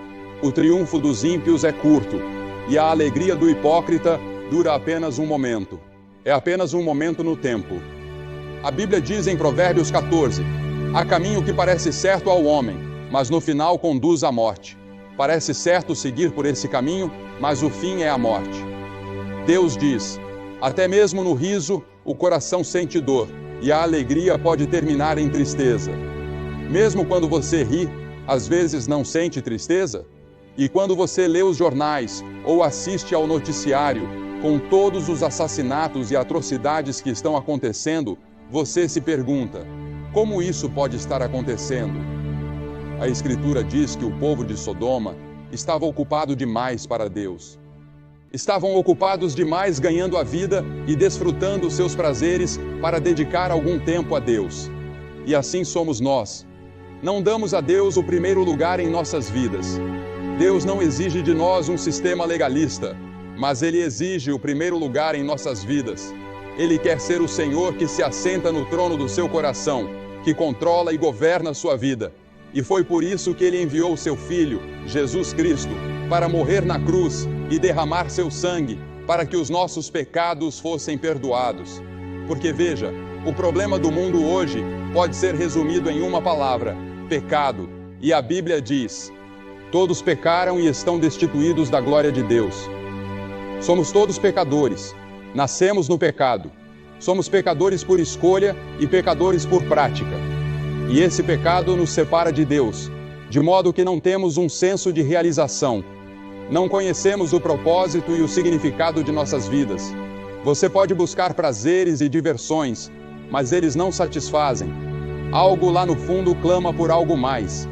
Speaker 1: o triunfo dos ímpios é curto, e a alegria do hipócrita dura apenas um momento. É apenas um momento no tempo. A Bíblia diz em Provérbios 14: há caminho que parece certo ao homem, mas no final conduz à morte. Parece certo seguir por esse caminho, mas o fim é a morte. Deus diz: até mesmo no riso, o coração sente dor, e a alegria pode terminar em tristeza. Mesmo quando você ri, às vezes não sente tristeza? E quando você lê os jornais ou assiste ao noticiário, com todos os assassinatos e atrocidades que estão acontecendo, você se pergunta: como isso pode estar acontecendo? A Escritura diz que o povo de Sodoma estava ocupado demais para Deus. Estavam ocupados demais ganhando a vida e desfrutando os seus prazeres para dedicar algum tempo a Deus. E assim somos nós. Não damos a Deus o primeiro lugar em nossas vidas. Deus não exige de nós um sistema legalista, mas Ele exige o primeiro lugar em nossas vidas. Ele quer ser o Senhor que se assenta no trono do seu coração, que controla e governa a sua vida. E foi por isso que Ele enviou seu Filho, Jesus Cristo, para morrer na cruz e derramar seu sangue, para que os nossos pecados fossem perdoados. Porque veja, o problema do mundo hoje pode ser resumido em uma palavra: pecado. E a Bíblia diz: todos pecaram e estão destituídos da glória de Deus. Somos todos pecadores. Nascemos no pecado. Somos pecadores por escolha e pecadores por prática. E esse pecado nos separa de Deus, de modo que não temos um senso de realização. Não conhecemos o propósito e o significado de nossas vidas. Você pode buscar prazeres e diversões, mas eles não satisfazem. Algo lá no fundo clama por algo mais.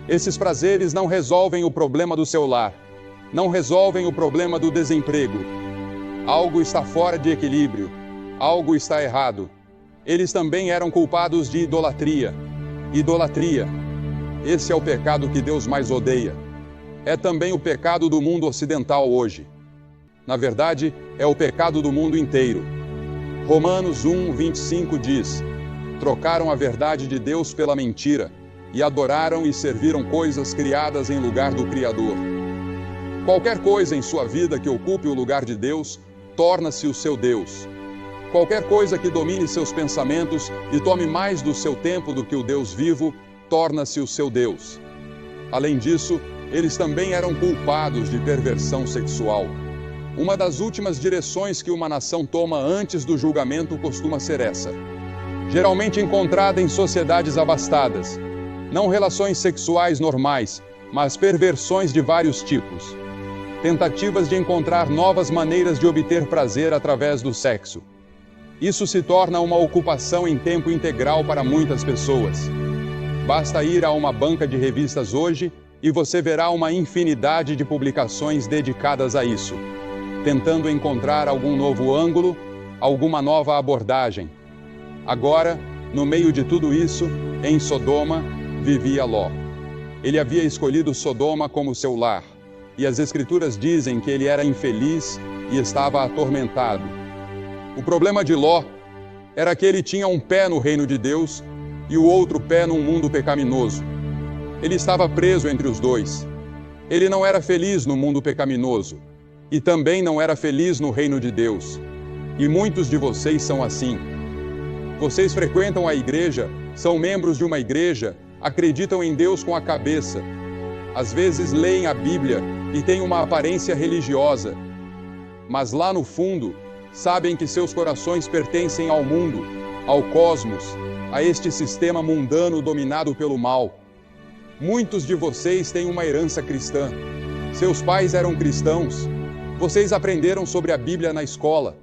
Speaker 1: Esses prazeres não resolvem o problema do seu lar. Não resolvem o problema do desemprego. Algo está fora de equilíbrio. Algo está errado. Eles também eram culpados de idolatria. Idolatria. Esse é o pecado que Deus mais odeia. É também o pecado do mundo ocidental hoje. Na verdade, é o pecado do mundo inteiro. Romanos 1:25 diz: trocaram a verdade de Deus pela mentira, e adoraram e serviram coisas criadas em lugar do Criador. Qualquer coisa em sua vida que ocupe o lugar de Deus, torna-se o seu Deus. Qualquer coisa que domine seus pensamentos e tome mais do seu tempo do que o Deus vivo, torna-se o seu Deus. Além disso, eles também eram culpados de perversão sexual. Uma das últimas direções que uma nação toma antes do julgamento costuma ser essa. Geralmente encontrada em sociedades abastadas. Não relações sexuais normais, mas perversões de vários tipos. Tentativas de encontrar novas maneiras de obter prazer através do sexo. Isso se torna uma ocupação em tempo integral para muitas pessoas. Basta ir a uma banca de revistas hoje e você verá uma infinidade de publicações dedicadas a isso, tentando encontrar algum novo ângulo, alguma nova abordagem. Agora, no meio de tudo isso, em Sodoma, vivia Ló. Ele havia escolhido Sodoma como seu lar. e as Escrituras dizem que ele era infeliz e estava atormentado. O problema de Ló era que ele tinha um pé no reino de Deus e o outro pé num mundo pecaminoso. Ele estava preso entre os dois. Ele não era feliz no mundo pecaminoso e também não era feliz no reino de Deus. E muitos de vocês são assim. Vocês frequentam a igreja, são membros de uma igreja, acreditam em Deus com a cabeça. Às vezes leem a Bíblia e têm uma aparência religiosa, mas lá no fundo sabem que seus corações pertencem ao mundo, ao cosmos, a este sistema mundano dominado pelo mal. Muitos de vocês têm uma herança cristã. Seus pais eram cristãos. Vocês aprenderam sobre a Bíblia na escola.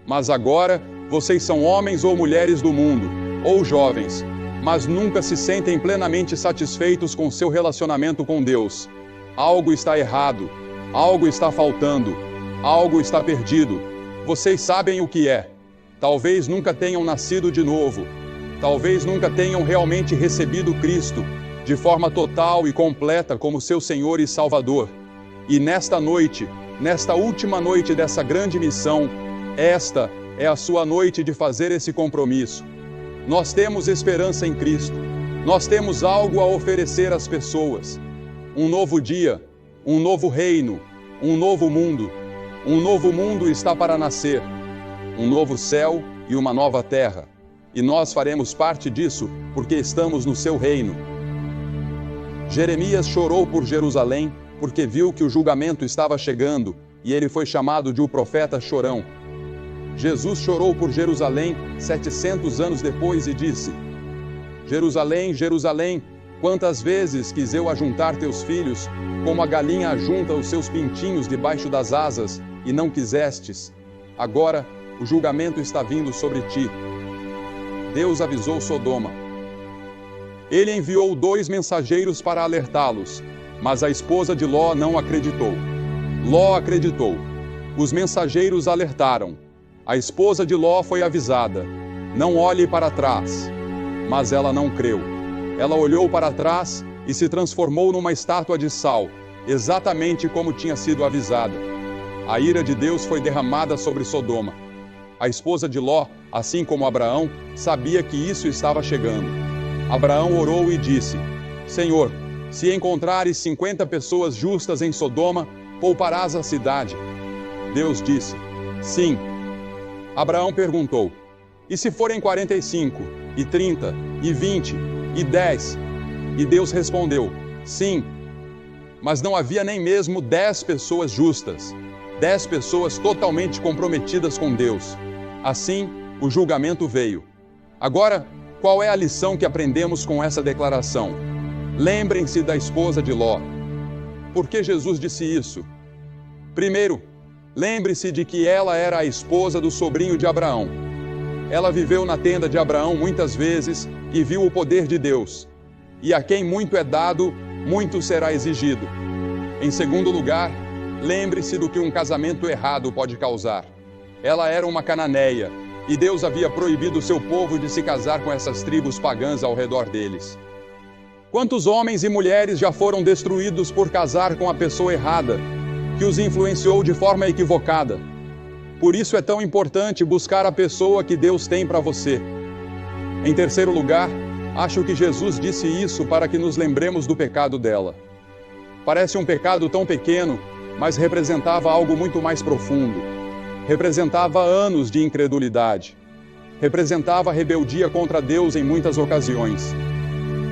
Speaker 1: Mas agora vocês são homens ou mulheres do mundo, ou jovens, mas nunca se sentem plenamente satisfeitos com seu relacionamento com Deus. Algo está errado, algo está faltando, algo está perdido. Vocês sabem o que é. Talvez nunca tenham nascido de novo. Talvez nunca tenham realmente recebido Cristo de forma total e completa como seu Senhor e Salvador. E nesta noite, nesta última noite dessa grande missão, esta é a sua noite de fazer esse compromisso. Nós temos esperança em Cristo. Nós temos algo a oferecer às pessoas. Um novo dia, um novo reino, um novo mundo. Um novo mundo está para nascer. Um novo céu e uma nova terra. E nós faremos parte disso porque estamos no seu reino. Jeremias chorou por Jerusalém porque viu que o julgamento estava chegando e ele foi chamado de o profeta chorão. Jesus chorou por Jerusalém 700 anos depois e disse: Jerusalém, Jerusalém, quantas vezes quis eu ajuntar teus filhos, como a galinha ajunta os seus pintinhos debaixo das asas, e não quisestes. Agora o julgamento está vindo sobre ti. Deus avisou Sodoma. Ele enviou 2 mensageiros para alertá-los, mas a esposa de Ló não acreditou. Ló acreditou. Os mensageiros alertaram. A esposa de Ló foi avisada: não olhe para trás. Mas ela não creu. Ela olhou para trás e se transformou numa estátua de sal, exatamente como tinha sido avisada. A ira de Deus foi derramada sobre Sodoma. A esposa de Ló, assim como Abraão, sabia que isso estava chegando. Abraão orou e disse: Senhor, se encontrares 50 pessoas justas em Sodoma, pouparás a cidade. Deus disse: sim. Abraão perguntou: e se forem 45, e 30, e 20, e 10? E Deus respondeu: sim. Mas não havia nem mesmo 10 pessoas justas, 10 pessoas totalmente comprometidas com Deus. Assim, o julgamento veio. Agora, qual é a lição que aprendemos com essa declaração? Lembrem-se da esposa de Ló. Por que Jesus disse isso? Primeiro, lembre-se de que ela era a esposa do sobrinho de Abraão. Ela viveu na tenda de Abraão muitas vezes e viu o poder de Deus. E a quem muito é dado, muito será exigido. Em segundo lugar, lembre-se do que um casamento errado pode causar. Ela era uma cananeia, e Deus havia proibido seu povo de se casar com essas tribos pagãs ao redor deles. Quantos homens e mulheres já foram destruídos por casar com a pessoa errada, que os influenciou de forma equivocada? Por isso é tão importante buscar a pessoa que Deus tem para você. Em terceiro lugar, acho que Jesus disse isso para que nos lembremos do pecado dela. Parece um pecado tão pequeno, mas representava algo muito mais profundo. Representava anos de incredulidade. Representava rebeldia contra Deus em muitas ocasiões.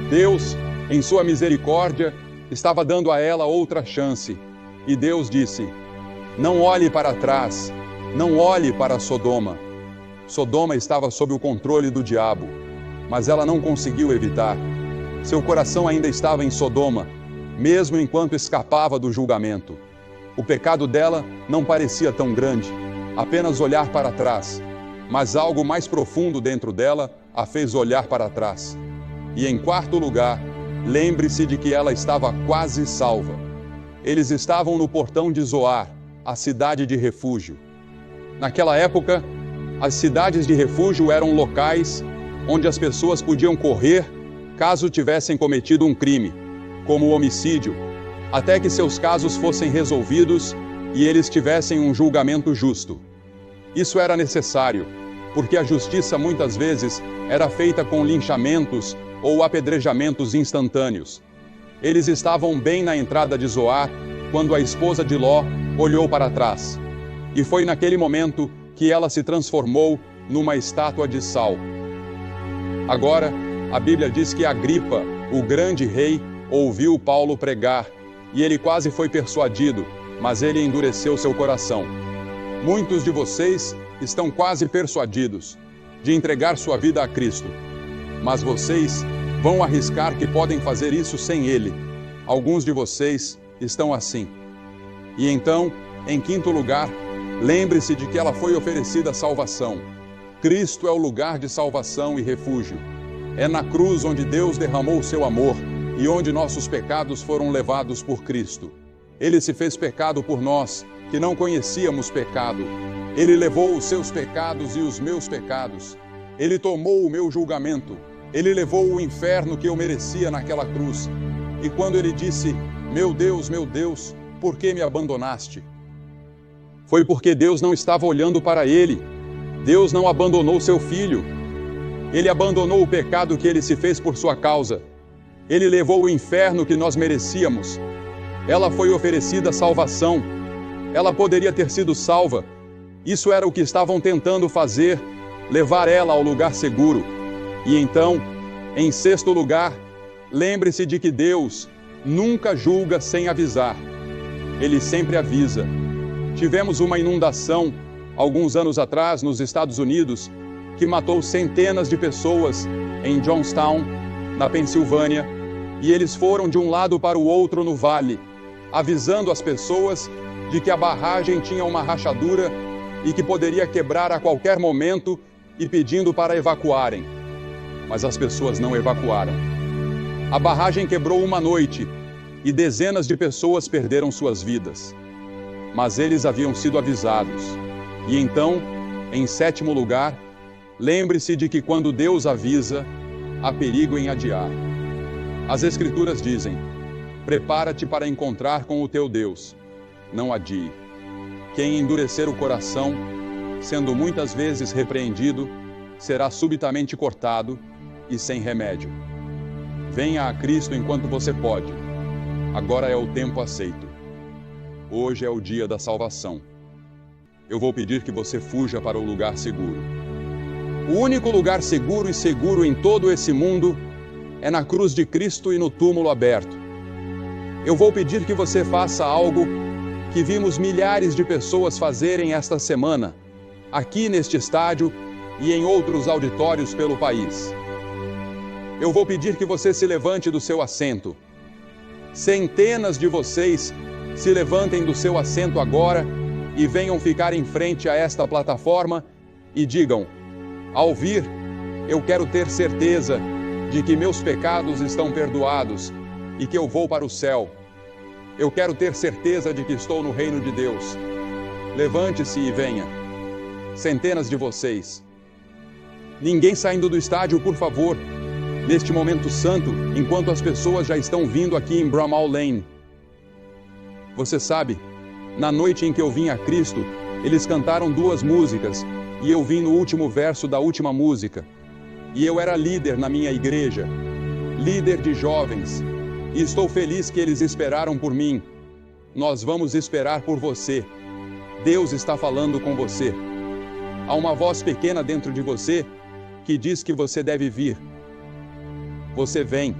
Speaker 1: Deus, em sua misericórdia, estava dando a ela outra chance. E Deus disse: não olhe para trás, não olhe para Sodoma. Sodoma estava sob o controle do diabo, mas ela não conseguiu evitar. Seu coração ainda estava em Sodoma, mesmo enquanto escapava do julgamento. O pecado dela não parecia tão grande, apenas olhar para trás, mas algo mais profundo dentro dela a fez olhar para trás. E em quarto lugar, lembre-se de que ela estava quase salva. Eles estavam no portão de Zoar, a cidade de refúgio. Naquela época, as cidades de refúgio eram locais onde as pessoas podiam correr caso tivessem cometido um crime, como homicídio, até que seus casos fossem resolvidos e eles tivessem um julgamento justo. Isso era necessário, porque a justiça muitas vezes era feita com linchamentos ou apedrejamentos instantâneos. Eles estavam bem na entrada de Zoar, quando a esposa de Ló olhou para trás. E foi naquele momento que ela se transformou numa estátua de sal. Agora, a Bíblia diz que Agripa, o grande rei, ouviu Paulo pregar, e ele quase foi persuadido, mas ele endureceu seu coração. Muitos de vocês estão quase persuadidos de entregar sua vida a Cristo, mas vocês vão arriscar que podem fazer isso sem Ele. Alguns de vocês estão assim. E então, em quinto lugar, lembre-se de que ela foi oferecida salvação. Cristo é o lugar de salvação e refúgio. É na cruz onde Deus derramou o seu amor e onde nossos pecados foram levados por Cristo. Ele se fez pecado por nós, que não conhecíamos pecado. Ele levou os seus pecados e os meus pecados. Ele tomou o meu julgamento. Ele levou o inferno que eu merecia naquela cruz. E quando ele disse, meu Deus, por que me abandonaste? Foi porque Deus não estava olhando para ele. Deus não abandonou seu filho. Ele abandonou o pecado que ele se fez por sua causa. Ele levou o inferno que nós merecíamos. Ela foi oferecida salvação. Ela poderia ter sido salva. Isso era o que estavam tentando fazer, levar ela ao lugar seguro. E então, em sexto lugar, lembre-se de que Deus nunca julga sem avisar. Ele sempre avisa. Tivemos uma inundação, alguns anos atrás, nos Estados Unidos, que matou centenas de pessoas em Johnstown, na Pensilvânia, e eles foram de um lado para o outro no vale, avisando as pessoas de que a barragem tinha uma rachadura e que poderia quebrar a qualquer momento e pedindo para evacuarem. Mas as pessoas não evacuaram. A barragem quebrou uma noite e dezenas de pessoas perderam suas vidas. Mas eles haviam sido avisados. E então, em sétimo lugar, lembre-se de que quando Deus avisa, há perigo em adiar. As Escrituras dizem, prepara-te para encontrar com o teu Deus, não adie. Quem endurecer o coração, sendo muitas vezes repreendido, será subitamente cortado e sem remédio. Venha a Cristo enquanto você pode. Agora é o tempo aceito. Hoje é o dia da salvação. Eu vou pedir que você fuja para o lugar seguro. O único lugar seguro e seguro em todo esse mundo é na cruz de Cristo e no túmulo aberto. Eu vou pedir que você faça algo que vimos milhares de pessoas fazerem esta semana, aqui neste estádio e em outros auditórios pelo país. Eu vou pedir que você se levante do seu assento. Centenas de vocês se levantem do seu assento agora e venham ficar em frente a esta plataforma e digam, ao vir, eu quero ter certeza de que meus pecados estão perdoados e que eu vou para o céu. Eu quero ter certeza de que estou no reino de Deus. Levante-se e venha. Centenas de vocês. Ninguém saindo do estádio, por favor, neste momento santo, enquanto as pessoas já estão vindo aqui em Bramall Lane. Você sabe, na noite em que eu vim a Cristo, eles cantaram 2 músicas e eu vim no último verso da última música. E eu era líder na minha igreja, líder de jovens, e estou feliz que eles esperaram por mim. Nós vamos esperar por você. Deus está falando com você. Há uma voz pequena dentro de você que diz que você deve vir. Você vem.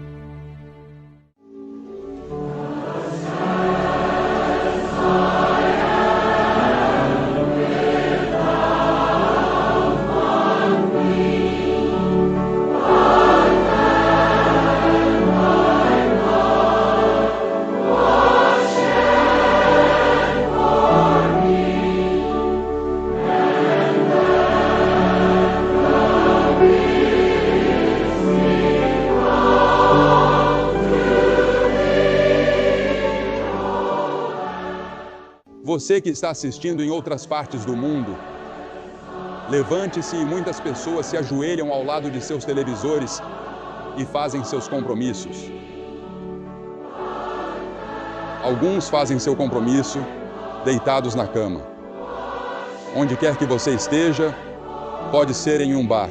Speaker 1: Você que está assistindo em outras partes do mundo, levante-se e muitas pessoas se ajoelham ao lado de seus televisores e fazem seus compromissos. Alguns fazem seu compromisso deitados na cama. Onde quer que você esteja, pode ser em um bar.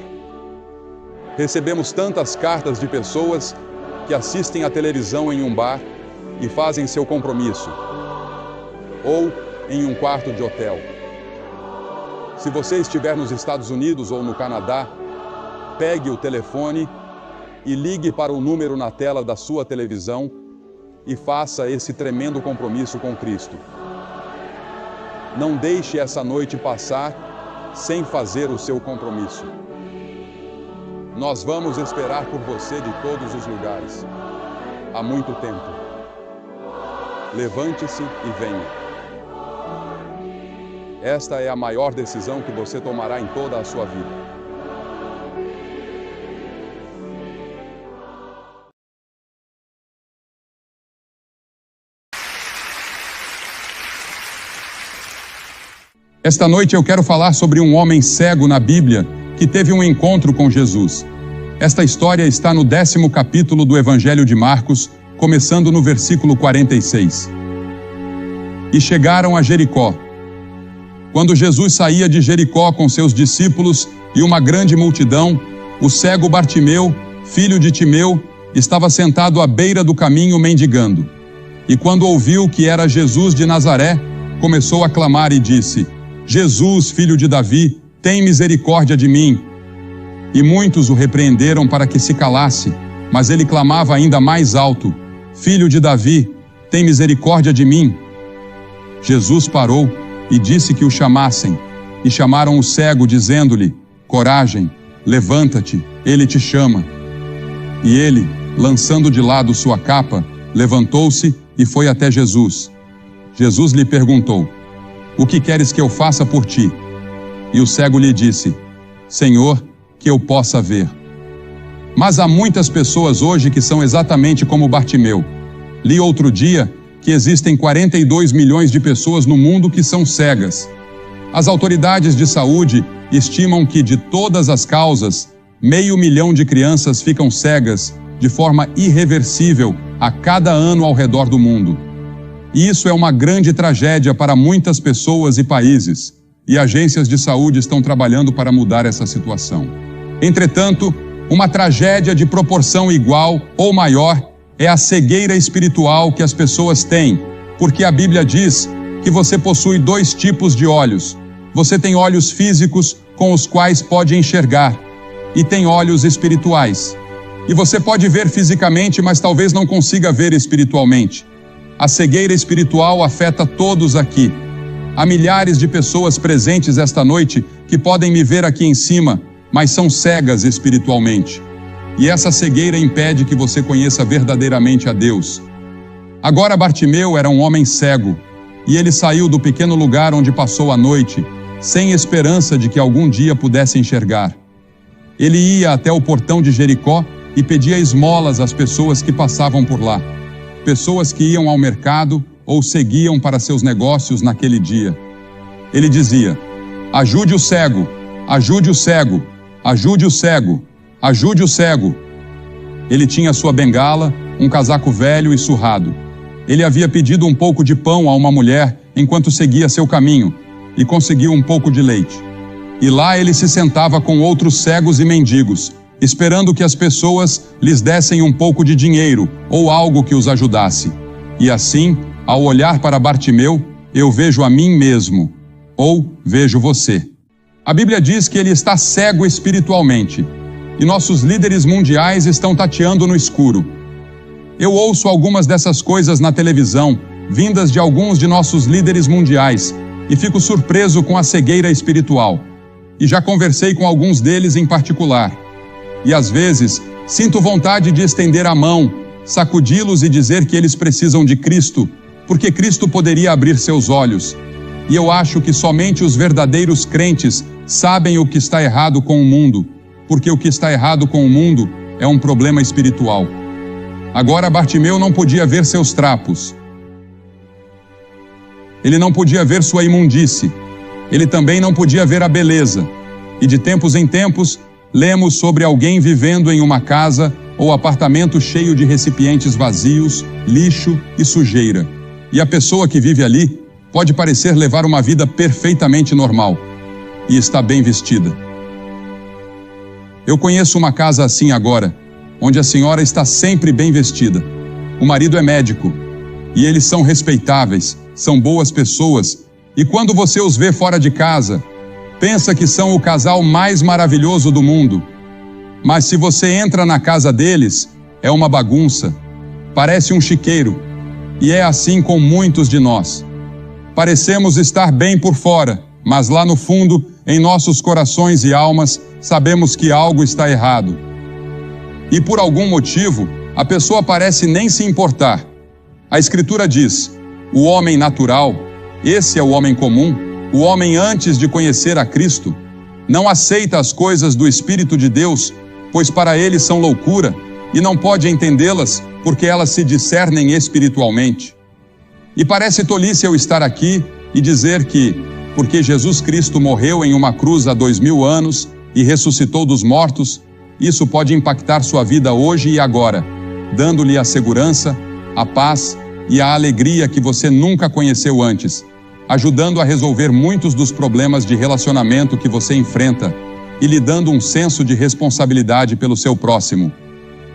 Speaker 1: Recebemos tantas cartas de pessoas que assistem à televisão em um bar e fazem seu compromisso, ou em um quarto de hotel. Se você estiver nos Estados Unidos ou no Canadá, pegue o telefone e ligue para o número na tela da sua televisão e faça esse tremendo compromisso com Cristo. Não deixe essa noite passar sem fazer o seu compromisso. Nós vamos esperar por você de todos os lugares, há muito tempo. Levante-se e venha. Esta é a maior decisão que você tomará em toda a sua vida. Esta noite eu quero falar sobre um homem cego na Bíblia que teve um encontro com Jesus. Esta história está no 10º capítulo do Evangelho de Marcos, começando no versículo 46. E chegaram a Jericó. Quando Jesus saía de Jericó com seus discípulos e uma grande multidão, o cego Bartimeu, filho de Timeu, estava sentado à beira do caminho mendigando. E quando ouviu que era Jesus de Nazaré, começou a clamar e disse: Jesus, filho de Davi, tem misericórdia de mim. E muitos o repreenderam para que se calasse, mas ele clamava ainda mais alto: Filho de Davi, tem misericórdia de mim. Jesus parou e disse que o chamassem, e chamaram o cego, dizendo-lhe: Coragem, levanta-te, ele te chama. E ele, lançando de lado sua capa, levantou-se e foi até Jesus. Jesus lhe perguntou: O que queres que eu faça por ti? E o cego lhe disse: Senhor, que eu possa ver. Mas há muitas pessoas hoje que são exatamente como Bartimeu. Li outro dia que existem 42 milhões de pessoas no mundo que são cegas. As autoridades de saúde estimam que, de todas as causas, 500 mil de crianças ficam cegas de forma irreversível a cada ano ao redor do mundo. E isso é uma grande tragédia para muitas pessoas e países, e agências de saúde estão trabalhando para mudar essa situação. Entretanto, uma tragédia de proporção igual ou maior é a cegueira espiritual que as pessoas têm, porque a Bíblia diz que você possui 2 tipos de olhos. Você tem olhos físicos com os quais pode enxergar, e tem olhos espirituais. E você pode ver fisicamente, mas talvez não consiga ver espiritualmente. A cegueira espiritual afeta todos aqui. Há milhares de pessoas presentes esta noite que podem me ver aqui em cima, mas são cegas espiritualmente. E essa cegueira impede que você conheça verdadeiramente a Deus. Agora Bartimeu era um homem cego, e ele saiu do pequeno lugar onde passou a noite, sem esperança de que algum dia pudesse enxergar. Ele ia até o portão de Jericó e pedia esmolas às pessoas que passavam por lá. Pessoas que iam ao mercado ou seguiam para seus negócios naquele dia. Ele dizia: ajude o cego, ajude o cego, ajude o cego, ajude o cego. Ele tinha sua bengala, um casaco velho e surrado. Ele havia pedido um pouco de pão a uma mulher enquanto seguia seu caminho e conseguiu um pouco de leite. E lá ele se sentava com outros cegos e mendigos, esperando que as pessoas lhes dessem um pouco de dinheiro ou algo que os ajudasse. E assim, ao olhar para Bartimeu, eu vejo a mim mesmo, ou vejo você. A Bíblia diz que ele está cego espiritualmente, e nossos líderes mundiais estão tateando no escuro. Eu ouço algumas dessas coisas na televisão, vindas de alguns de nossos líderes mundiais, e fico surpreso com a cegueira espiritual. E já conversei com alguns deles em particular. E às vezes, sinto vontade de estender a mão, sacudi-los e dizer que eles precisam de Cristo, porque Cristo poderia abrir seus olhos. E eu acho que somente os verdadeiros crentes sabem o que está errado com o mundo, porque o que está errado com o mundo é um problema espiritual. Agora Bartimeu não podia ver seus trapos. Ele não podia ver sua imundície. Ele também não podia ver a beleza. E de tempos em tempos, lemos sobre alguém vivendo em uma casa ou apartamento cheio de recipientes vazios, lixo e sujeira. e a pessoa que vive ali pode parecer levar uma vida perfeitamente normal e está bem vestida. Eu conheço uma casa assim agora, onde a senhora está sempre bem vestida. O marido é médico e eles são respeitáveis, são boas pessoas, e quando você os vê fora de casa, pensa que são o casal mais maravilhoso do mundo. Mas se você entra na casa deles, é uma bagunça, parece um chiqueiro, e é assim com muitos de nós. Parecemos estar bem por fora, mas lá no fundo, em nossos corações e almas, sabemos que algo está errado. E por algum motivo, a pessoa parece nem se importar. A Escritura diz: o homem natural, esse é o homem comum, o homem antes de conhecer a Cristo, não aceita as coisas do Espírito de Deus, pois para ele são loucura, e não pode entendê-las, porque elas se discernem espiritualmente. E parece tolice eu estar aqui e dizer que, porque Jesus Cristo morreu em uma cruz há 2000 anos e ressuscitou dos mortos, isso pode impactar sua vida hoje e agora, dando-lhe a segurança, a paz e a alegria que você nunca conheceu antes, ajudando a resolver muitos dos problemas de relacionamento que você enfrenta e lhe dando um senso de responsabilidade pelo seu próximo.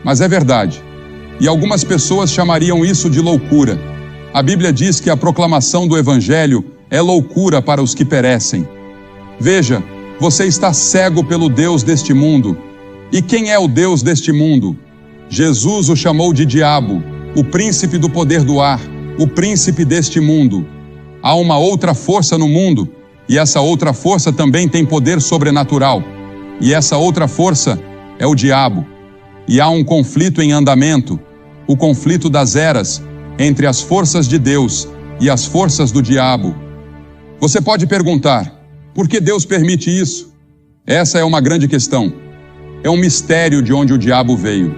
Speaker 1: Mas é verdade, e algumas pessoas chamariam isso de loucura. A Bíblia diz que a proclamação do Evangelho é loucura para os que perecem. Veja, você está cego pelo Deus deste mundo. E quem é o Deus deste mundo? Jesus o chamou de diabo, o príncipe do poder do ar, o príncipe deste mundo. Há uma outra força no mundo, e essa outra força também tem poder sobrenatural. E essa outra força é o diabo. E há um conflito em andamento, o conflito das eras, entre as forças de Deus e as forças do diabo. Você pode perguntar, por que Deus permite isso? Essa é uma grande questão. É um mistério de onde o diabo veio.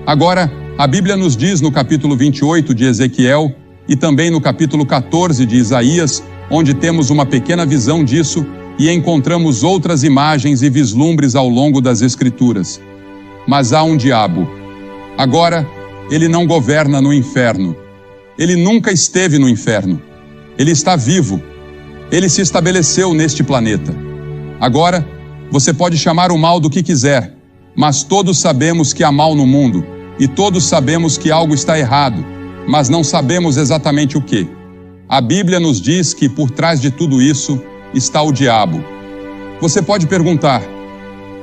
Speaker 1: Agora, a Bíblia nos diz no capítulo 28 de Ezequiel e também no capítulo 14 de Isaías, onde temos uma pequena visão disso e encontramos outras imagens e vislumbres ao longo das Escrituras. Mas há um diabo. Agora, ele não governa no inferno. Ele nunca esteve no inferno. Ele está vivo. Ele se estabeleceu neste planeta. Agora, você pode chamar o mal do que quiser, mas todos sabemos que há mal no mundo, e todos sabemos que algo está errado, mas não sabemos exatamente o que. A Bíblia nos diz que por trás de tudo isso está o diabo. Você pode perguntar,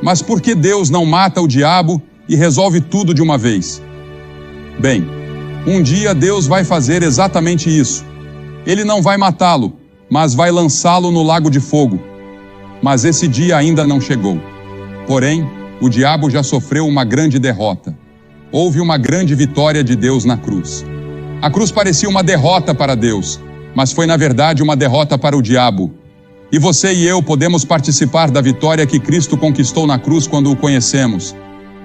Speaker 1: mas por que Deus não mata o diabo e resolve tudo de uma vez? Bem, um dia Deus vai fazer exatamente isso. Ele não vai matá-lo, mas vai lançá-lo no lago de fogo. Mas esse dia ainda não chegou. Porém, o diabo já sofreu uma grande derrota. Houve uma grande vitória de Deus na cruz. A cruz parecia uma derrota para Deus, mas foi na verdade uma derrota para o diabo. E você e eu podemos participar da vitória que Cristo conquistou na cruz quando o conhecemos.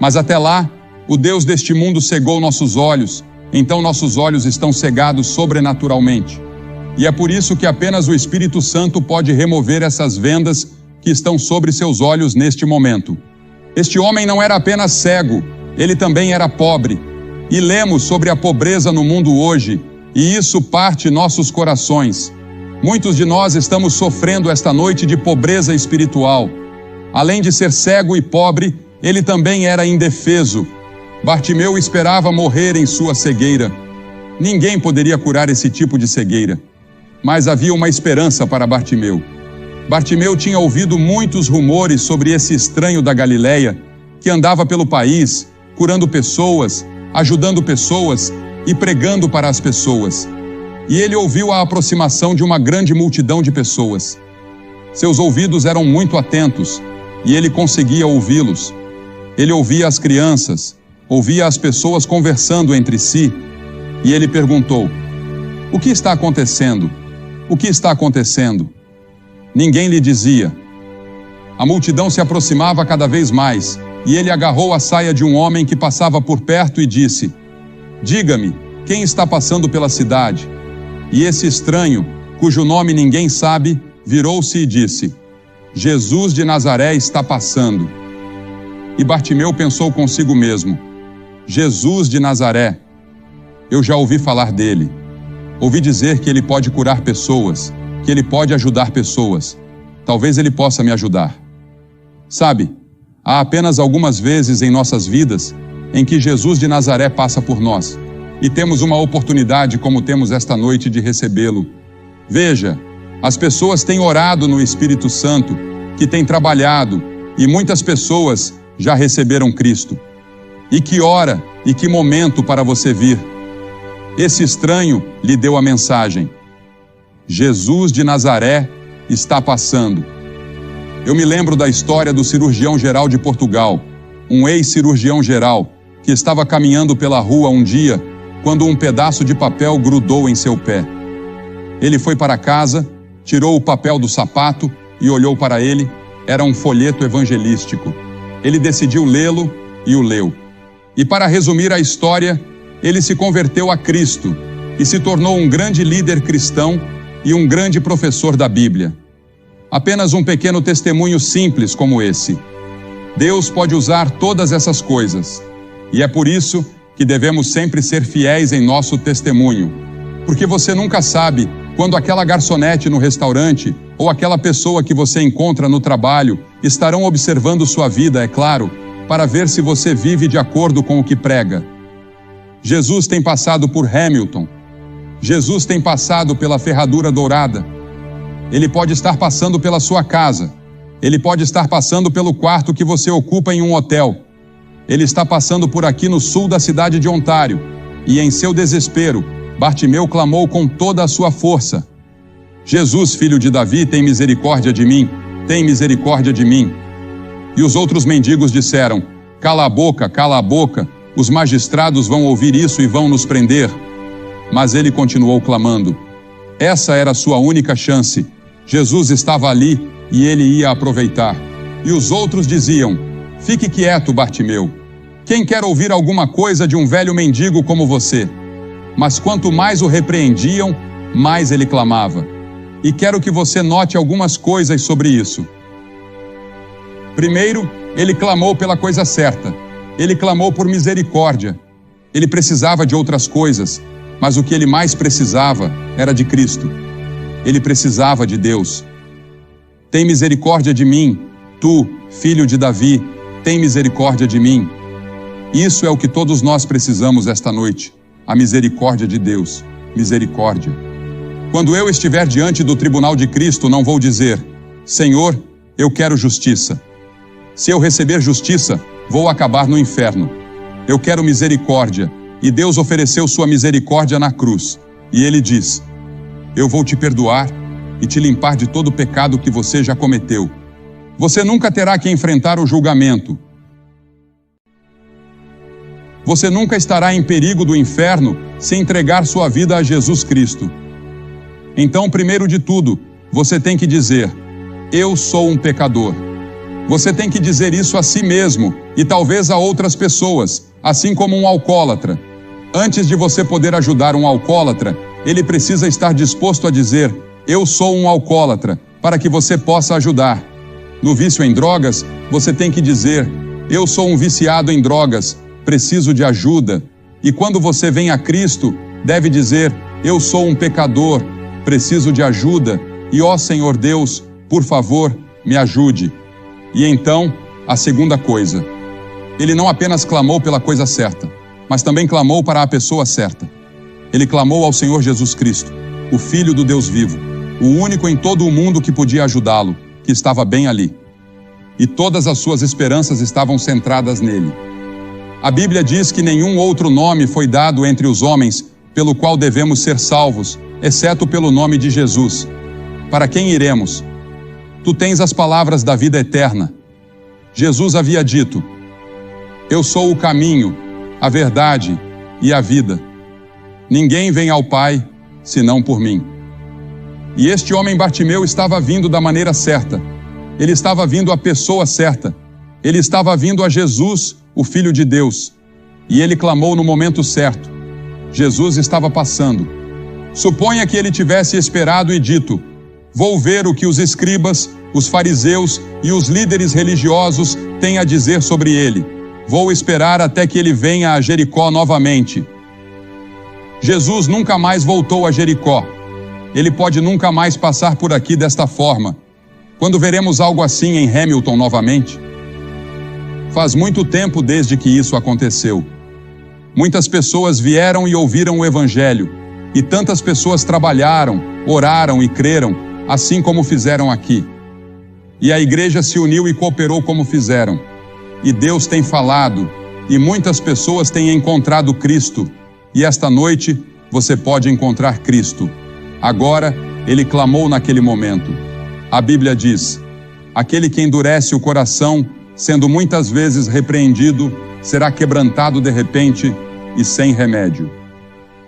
Speaker 1: Mas até lá, o Deus deste mundo cegou nossos olhos, então nossos olhos estão cegados sobrenaturalmente. E é por isso que apenas o Espírito Santo pode remover essas vendas que estão sobre seus olhos neste momento. Este homem não era apenas cego, ele também era pobre. E lemos sobre a pobreza no mundo hoje, e isso parte nossos corações. Muitos de nós estamos sofrendo esta noite de pobreza espiritual. Além de ser cego e pobre, ele também era indefeso. Bartimeu esperava morrer em sua cegueira. Ninguém poderia curar esse tipo de cegueira. Mas havia uma esperança para Bartimeu. Bartimeu tinha ouvido muitos rumores sobre esse estranho da Galileia, que andava pelo país, curando pessoas, ajudando pessoas e pregando para as pessoas. E ele ouviu a aproximação de uma grande multidão de pessoas. Seus ouvidos eram muito atentos, e ele conseguia ouvi-los. Ele ouvia as crianças, ouvia as pessoas conversando entre si, e ele perguntou: o que está acontecendo? O que está acontecendo? Ninguém lhe dizia. A multidão se aproximava cada vez mais, e ele agarrou a saia de um homem que passava por perto e disse: diga-me, quem está passando pela cidade? E esse estranho, cujo nome ninguém sabe, virou-se e disse: Jesus de Nazaré está passando. E Bartimeu pensou consigo mesmo: Jesus de Nazaré, eu já ouvi falar dele. Ouvi dizer que ele pode curar pessoas, que ele pode ajudar pessoas. Talvez ele possa me ajudar. Sabe, há apenas algumas vezes em nossas vidas em que Jesus de Nazaré passa por nós e temos uma oportunidade como temos esta noite de recebê-lo. Veja, as pessoas têm orado no Espírito Santo, que tem trabalhado, e muitas pessoas já receberam Cristo. E que hora e que momento para você vir. Esse estranho lhe deu a mensagem. Jesus de Nazaré está passando. Eu me lembro da história do cirurgião-geral de Portugal, um ex-cirurgião geral, que estava caminhando pela rua um dia, quando um pedaço de papel grudou em seu pé. Ele foi para casa, tirou o papel do sapato e olhou para ele. Era um folheto evangelístico. Ele decidiu lê-lo e o leu. E para resumir a história, ele se converteu a Cristo e se tornou um grande líder cristão e um grande professor da Bíblia. Apenas um pequeno testemunho simples como esse. Deus pode usar todas essas coisas. E é por isso que devemos sempre ser fiéis em nosso testemunho. Porque você nunca sabe quando aquela garçonete no restaurante ou aquela pessoa que você encontra no trabalho estarão observando sua vida, é claro, para ver se você vive de acordo com o que prega. Jesus tem passado por Hamilton. Jesus tem passado pela Ferradura Dourada. Ele pode estar passando pela sua casa. Ele pode estar passando pelo quarto que você ocupa em um hotel. Ele está passando por aqui no sul da cidade de Ontário. E em seu desespero, Bartimeu clamou com toda a sua força: Jesus, filho de Davi, tem misericórdia de mim, tem misericórdia de mim. E os outros mendigos disseram: cala a boca, os magistrados vão ouvir isso e vão nos prender. Mas ele continuou clamando. Essa era a sua única chance. Jesus estava ali e ele ia aproveitar. E os outros diziam: fique quieto, Bartimeu. Quem quer ouvir alguma coisa de um velho mendigo como você? Mas quanto mais o repreendiam, mais ele clamava. E quero que você note algumas coisas sobre isso. Primeiro, ele clamou pela coisa certa. Ele clamou por misericórdia. Ele precisava de outras coisas, mas o que ele mais precisava era de Cristo. Ele precisava de Deus. Tem misericórdia de mim, tu, filho de Davi, tem misericórdia de mim. Isso é o que todos nós precisamos esta noite. A misericórdia de Deus. Misericórdia. Quando eu estiver diante do tribunal de Cristo, não vou dizer: Senhor, eu quero justiça. Se eu receber justiça, vou acabar no inferno. Eu quero misericórdia. E Deus ofereceu sua misericórdia na cruz. E ele diz: eu vou te perdoar e te limpar de todo o pecado que você já cometeu. Você nunca terá que enfrentar o julgamento. Você nunca estará em perigo do inferno se entregar sua vida a Jesus Cristo. Então, primeiro de tudo, você tem que dizer: eu sou um pecador. Você tem que dizer isso a si mesmo e talvez a outras pessoas, assim como um alcoólatra. Antes de você poder ajudar um alcoólatra, ele precisa estar disposto a dizer: eu sou um alcoólatra, para que você possa ajudar. No vício em drogas, você tem que dizer: eu sou um viciado em drogas, preciso de ajuda. E quando você vem a Cristo, deve dizer: eu sou um pecador, preciso de ajuda, e ó Senhor Deus, por favor, me ajude. E então, a segunda coisa, ele não apenas clamou pela coisa certa, mas também clamou para a pessoa certa. Ele clamou ao Senhor Jesus Cristo, o Filho do Deus vivo, o único em todo o mundo que podia ajudá-lo, que estava bem ali. E todas as suas esperanças estavam centradas nele. A Bíblia diz que nenhum outro nome foi dado entre os homens pelo qual devemos ser salvos, exceto pelo nome de Jesus. Para quem iremos? Tu tens as palavras da vida eterna. Jesus havia dito: eu sou o caminho, a verdade e a vida. Ninguém vem ao Pai, senão por mim. E este homem Bartimeu estava vindo da maneira certa. Ele estava vindo à pessoa certa. Ele estava vindo a Jesus, o Filho de Deus. E ele clamou no momento certo. Jesus estava passando. Suponha que ele tivesse esperado e dito: vou ver o que os escribas, os fariseus e os líderes religiosos têm a dizer sobre ele. Vou esperar até que ele venha a Jericó novamente. Jesus nunca mais voltou a Jericó. Ele pode nunca mais passar por aqui desta forma. Quando veremos algo assim em Hamilton novamente? Faz muito tempo desde que isso aconteceu. Muitas pessoas vieram e ouviram o Evangelho, e tantas pessoas trabalharam, oraram e creram, assim como fizeram aqui. E a igreja se uniu e cooperou como fizeram. E Deus tem falado, e muitas pessoas têm encontrado Cristo. E esta noite você pode encontrar Cristo. Agora, ele clamou naquele momento. A Bíblia diz: aquele que endurece o coração, sendo muitas vezes repreendido, será quebrantado de repente e sem remédio.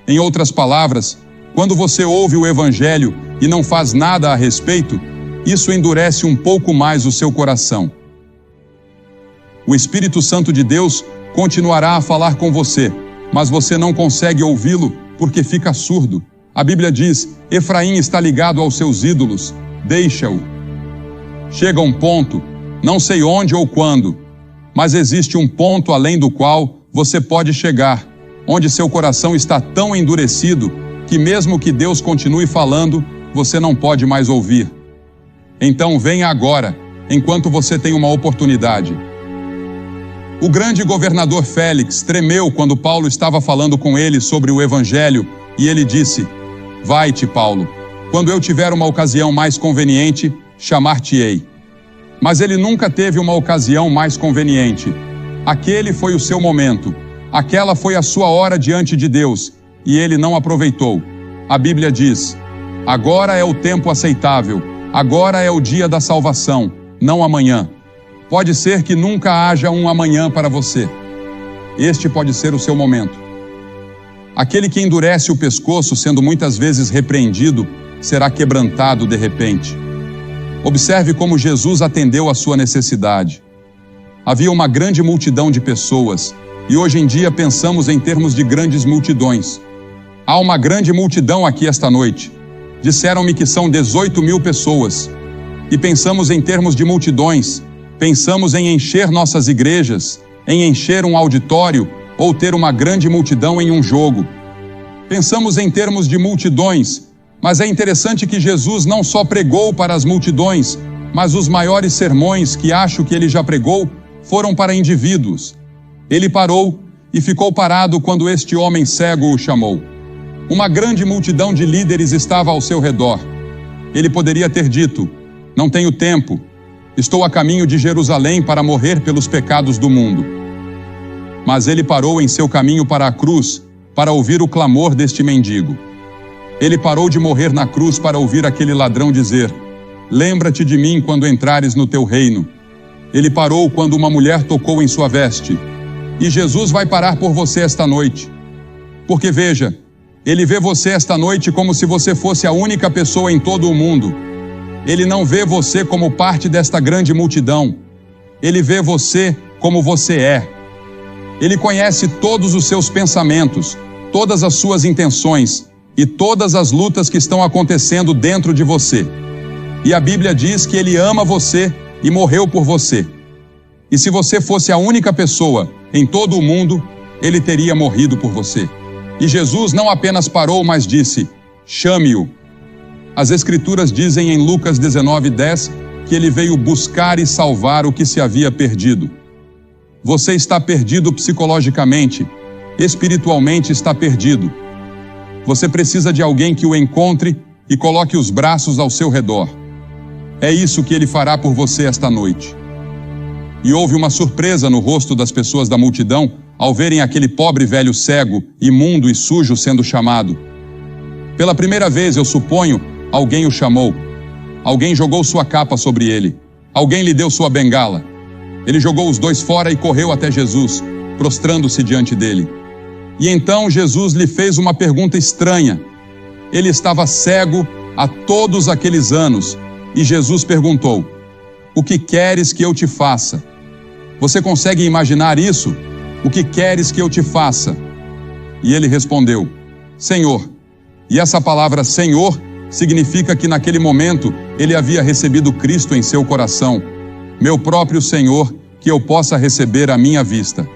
Speaker 1: Em outras palavras, quando você ouve o Evangelho e não faz nada a respeito, isso endurece um pouco mais o seu coração. O Espírito Santo de Deus continuará a falar com você, mas você não consegue ouvi-lo porque fica surdo. A Bíblia diz: Efraim está ligado aos seus ídolos, deixa-o. Chega um ponto, não sei onde ou quando, mas existe um ponto além do qual você pode chegar, onde seu coração está tão endurecido que mesmo que Deus continue falando, você não pode mais ouvir. Então venha agora, enquanto você tem uma oportunidade. O grande governador Félix tremeu quando Paulo estava falando com ele sobre o Evangelho e ele disse: vai-te, Paulo, quando eu tiver uma ocasião mais conveniente, chamar-te-ei. Mas ele nunca teve uma ocasião mais conveniente. Aquele foi o seu momento, aquela foi a sua hora diante de Deus, e ele não aproveitou. A Bíblia diz: agora é o tempo aceitável, agora é o dia da salvação, não amanhã. Pode ser que nunca haja um amanhã para você. Este pode ser o seu momento. Aquele que endurece o pescoço, sendo muitas vezes repreendido, será quebrantado de repente. Observe como Jesus atendeu à sua necessidade. Havia uma grande multidão de pessoas, e hoje em dia pensamos em termos de grandes multidões. Há uma grande multidão aqui esta noite. Disseram-me que são 18.000 pessoas. E pensamos em termos de multidões. Pensamos em encher nossas igrejas, em encher um auditório ou ter uma grande multidão em um jogo. Pensamos em termos de multidões, mas é interessante que Jesus não só pregou para as multidões, mas os maiores sermões que acho que ele já pregou foram para indivíduos. Ele parou e ficou parado quando este homem cego o chamou. Uma grande multidão de líderes estava ao seu redor. Ele poderia ter dito: não tenho tempo, estou a caminho de Jerusalém para morrer pelos pecados do mundo. Mas ele parou em seu caminho para a cruz para ouvir o clamor deste mendigo. Ele parou de morrer na cruz para ouvir aquele ladrão dizer: lembra-te de mim quando entrares no teu reino. Ele parou quando uma mulher tocou em sua veste. E Jesus vai parar por você esta noite. Porque veja, ele vê você esta noite como se você fosse a única pessoa em todo o mundo. Ele não vê você como parte desta grande multidão. Ele vê você como você é. Ele conhece todos os seus pensamentos, todas as suas intenções e todas as lutas que estão acontecendo dentro de você. E a Bíblia diz que ele ama você e morreu por você. E se você fosse a única pessoa em todo o mundo, ele teria morrido por você. E Jesus não apenas parou, mas disse: chame-o. As Escrituras dizem em Lucas 19:10 que ele veio buscar e salvar o que se havia perdido. Você está perdido psicologicamente, espiritualmente está perdido. Você precisa de alguém que o encontre e coloque os braços ao seu redor. É isso que ele fará por você esta noite. E houve uma surpresa no rosto das pessoas da multidão ao verem aquele pobre velho cego, imundo e sujo sendo chamado. Pela primeira vez, eu suponho, alguém o chamou. Alguém jogou sua capa sobre ele. Alguém lhe deu sua bengala. Ele jogou os dois fora e correu até Jesus, prostrando-se diante dele. E então Jesus lhe fez uma pergunta estranha. Ele estava cego há todos aqueles anos, e Jesus perguntou: o que queres que eu te faça? Você consegue imaginar isso? O que queres que eu te faça? E ele respondeu: Senhor. E essa palavra Senhor significa que naquele momento ele havia recebido Cristo em seu coração. Meu próprio Senhor, que eu possa receber à minha vista.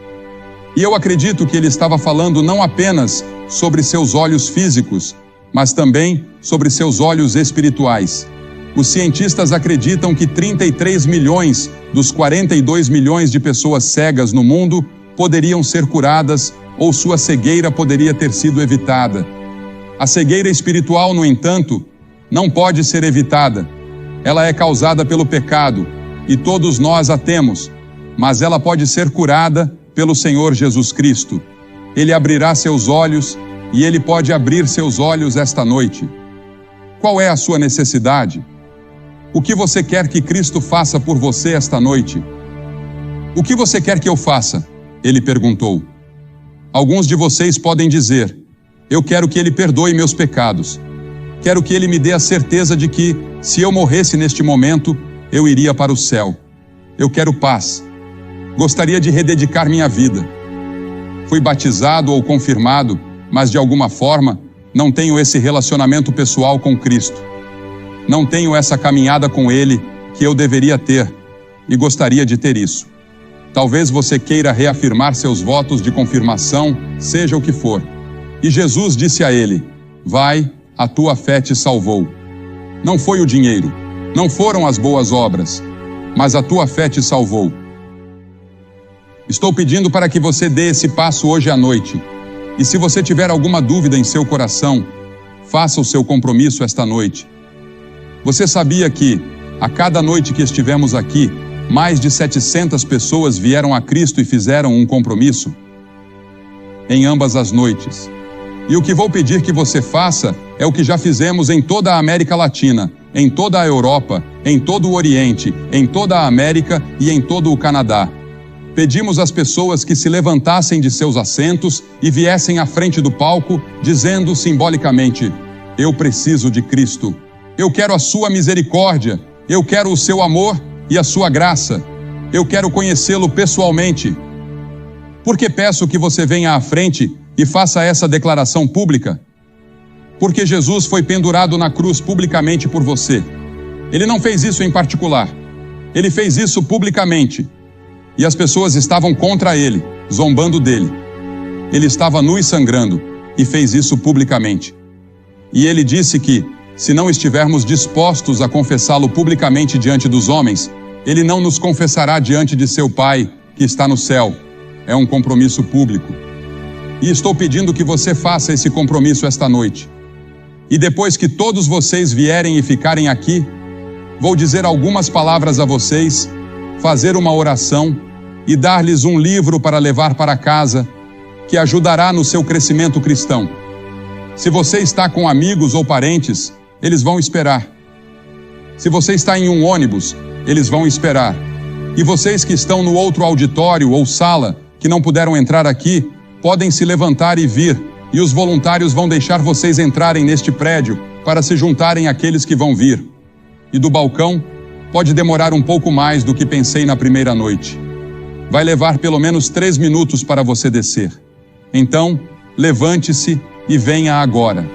Speaker 1: E eu acredito que ele estava falando não apenas sobre seus olhos físicos, mas também sobre seus olhos espirituais. Os cientistas acreditam que 33 milhões dos 42 milhões de pessoas cegas no mundo poderiam ser curadas ou sua cegueira poderia ter sido evitada. A cegueira espiritual, no entanto, não pode ser evitada. Ela é causada pelo pecado e todos nós a temos, mas ela pode ser curada pelo Senhor Jesus Cristo. Ele abrirá seus olhos e Ele pode abrir seus olhos esta noite. Qual é a sua necessidade? O que você quer que Cristo faça por você esta noite? O que você quer que eu faça? Ele perguntou. Alguns de vocês podem dizer, eu quero que Ele perdoe meus pecados. Quero que Ele me dê a certeza de que, se eu morresse neste momento, eu iria para o céu. Eu quero paz. Gostaria de rededicar minha vida. Fui batizado ou confirmado, mas de alguma forma não tenho esse relacionamento pessoal com Cristo. Não tenho essa caminhada com Ele que eu deveria ter e gostaria de ter isso. Talvez você queira reafirmar seus votos de confirmação, seja o que for. E Jesus disse a ele, vai, a tua fé te salvou. Não foi o dinheiro, não foram as boas obras, mas a tua fé te salvou. Estou pedindo para que você dê esse passo hoje à noite. E se você tiver alguma dúvida em seu coração, faça o seu compromisso esta noite. Você sabia que, a cada noite que estivemos aqui, mais de 700 pessoas vieram a Cristo e fizeram um compromisso? Em ambas as noites. E o que vou pedir que você faça é o que já fizemos em toda a América Latina, em toda a Europa, em todo o Oriente, em toda a América e em todo o Canadá. Pedimos às pessoas que se levantassem de seus assentos e viessem à frente do palco, dizendo simbolicamente, eu preciso de Cristo. Eu quero a sua misericórdia, eu quero o seu amor e a sua graça. Eu quero conhecê-lo pessoalmente. Por que peço que você venha à frente e faça essa declaração pública? Porque Jesus foi pendurado na cruz publicamente por você. Ele não fez isso em particular. Ele fez isso publicamente. E as pessoas estavam contra ele, zombando dele. Ele estava nu e sangrando e fez isso publicamente. E ele disse que, se não estivermos dispostos a confessá-lo publicamente diante dos homens, Ele não nos confessará diante de seu Pai, que está no céu. É um compromisso público. E estou pedindo que você faça esse compromisso esta noite. E depois que todos vocês vierem e ficarem aqui, vou dizer algumas palavras a vocês, fazer uma oração e dar-lhes um livro para levar para casa, que ajudará no seu crescimento cristão. Se você está com amigos ou parentes, eles vão esperar. Se você está em um ônibus, eles vão esperar. E vocês que estão no outro auditório ou sala, que não puderam entrar aqui, podem se levantar e vir, e os voluntários vão deixar vocês entrarem neste prédio para se juntarem àqueles que vão vir. E do balcão, pode demorar um pouco mais do que pensei na primeira noite. Vai levar pelo menos 3 minutos para você descer. Então, levante-se e venha agora.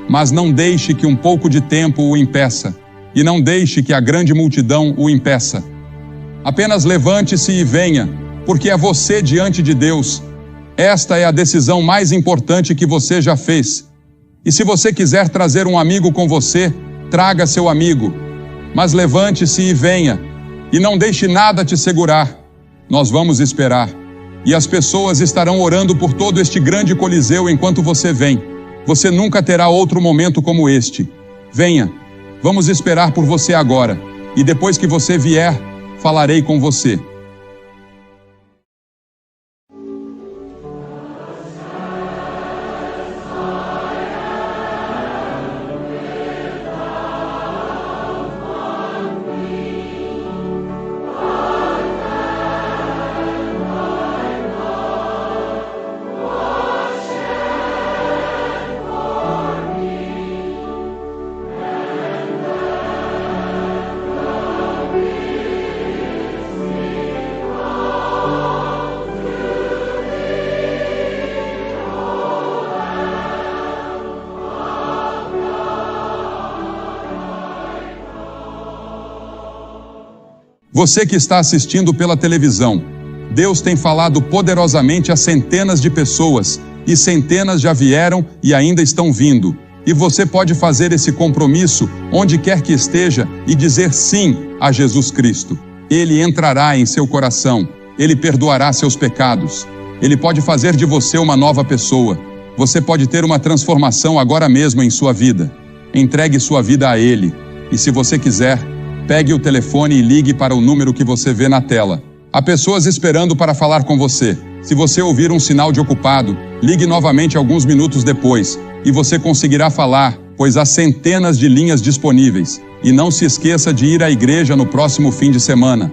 Speaker 1: Mas não deixe que um pouco de tempo o impeça, e não deixe que a grande multidão o impeça. Apenas levante-se e venha, porque é você diante de Deus. Esta é a decisão mais importante que você já fez. E se você quiser trazer um amigo com você, traga seu amigo. Mas levante-se e venha, e não deixe nada te segurar. Nós vamos esperar. E as pessoas estarão orando por todo este grande coliseu enquanto você vem. Você nunca terá outro momento como este. Venha, vamos esperar por você agora. E depois que você vier, falarei com você. Você que está assistindo pela televisão, Deus tem falado poderosamente a centenas de pessoas e centenas já vieram e ainda estão vindo. E você pode fazer esse compromisso onde quer que esteja e dizer sim a Jesus Cristo. Ele entrará em seu coração, Ele perdoará seus pecados. Ele pode fazer de você uma nova pessoa. Você pode ter uma transformação agora mesmo em sua vida. Entregue sua vida a Ele. E se você quiser, pegue o telefone e ligue para o número que você vê na tela. Há pessoas esperando para falar com você. Se você ouvir um sinal de ocupado, ligue novamente alguns minutos depois e você conseguirá falar, pois há centenas de linhas disponíveis. E não se esqueça de ir à igreja no próximo fim de semana.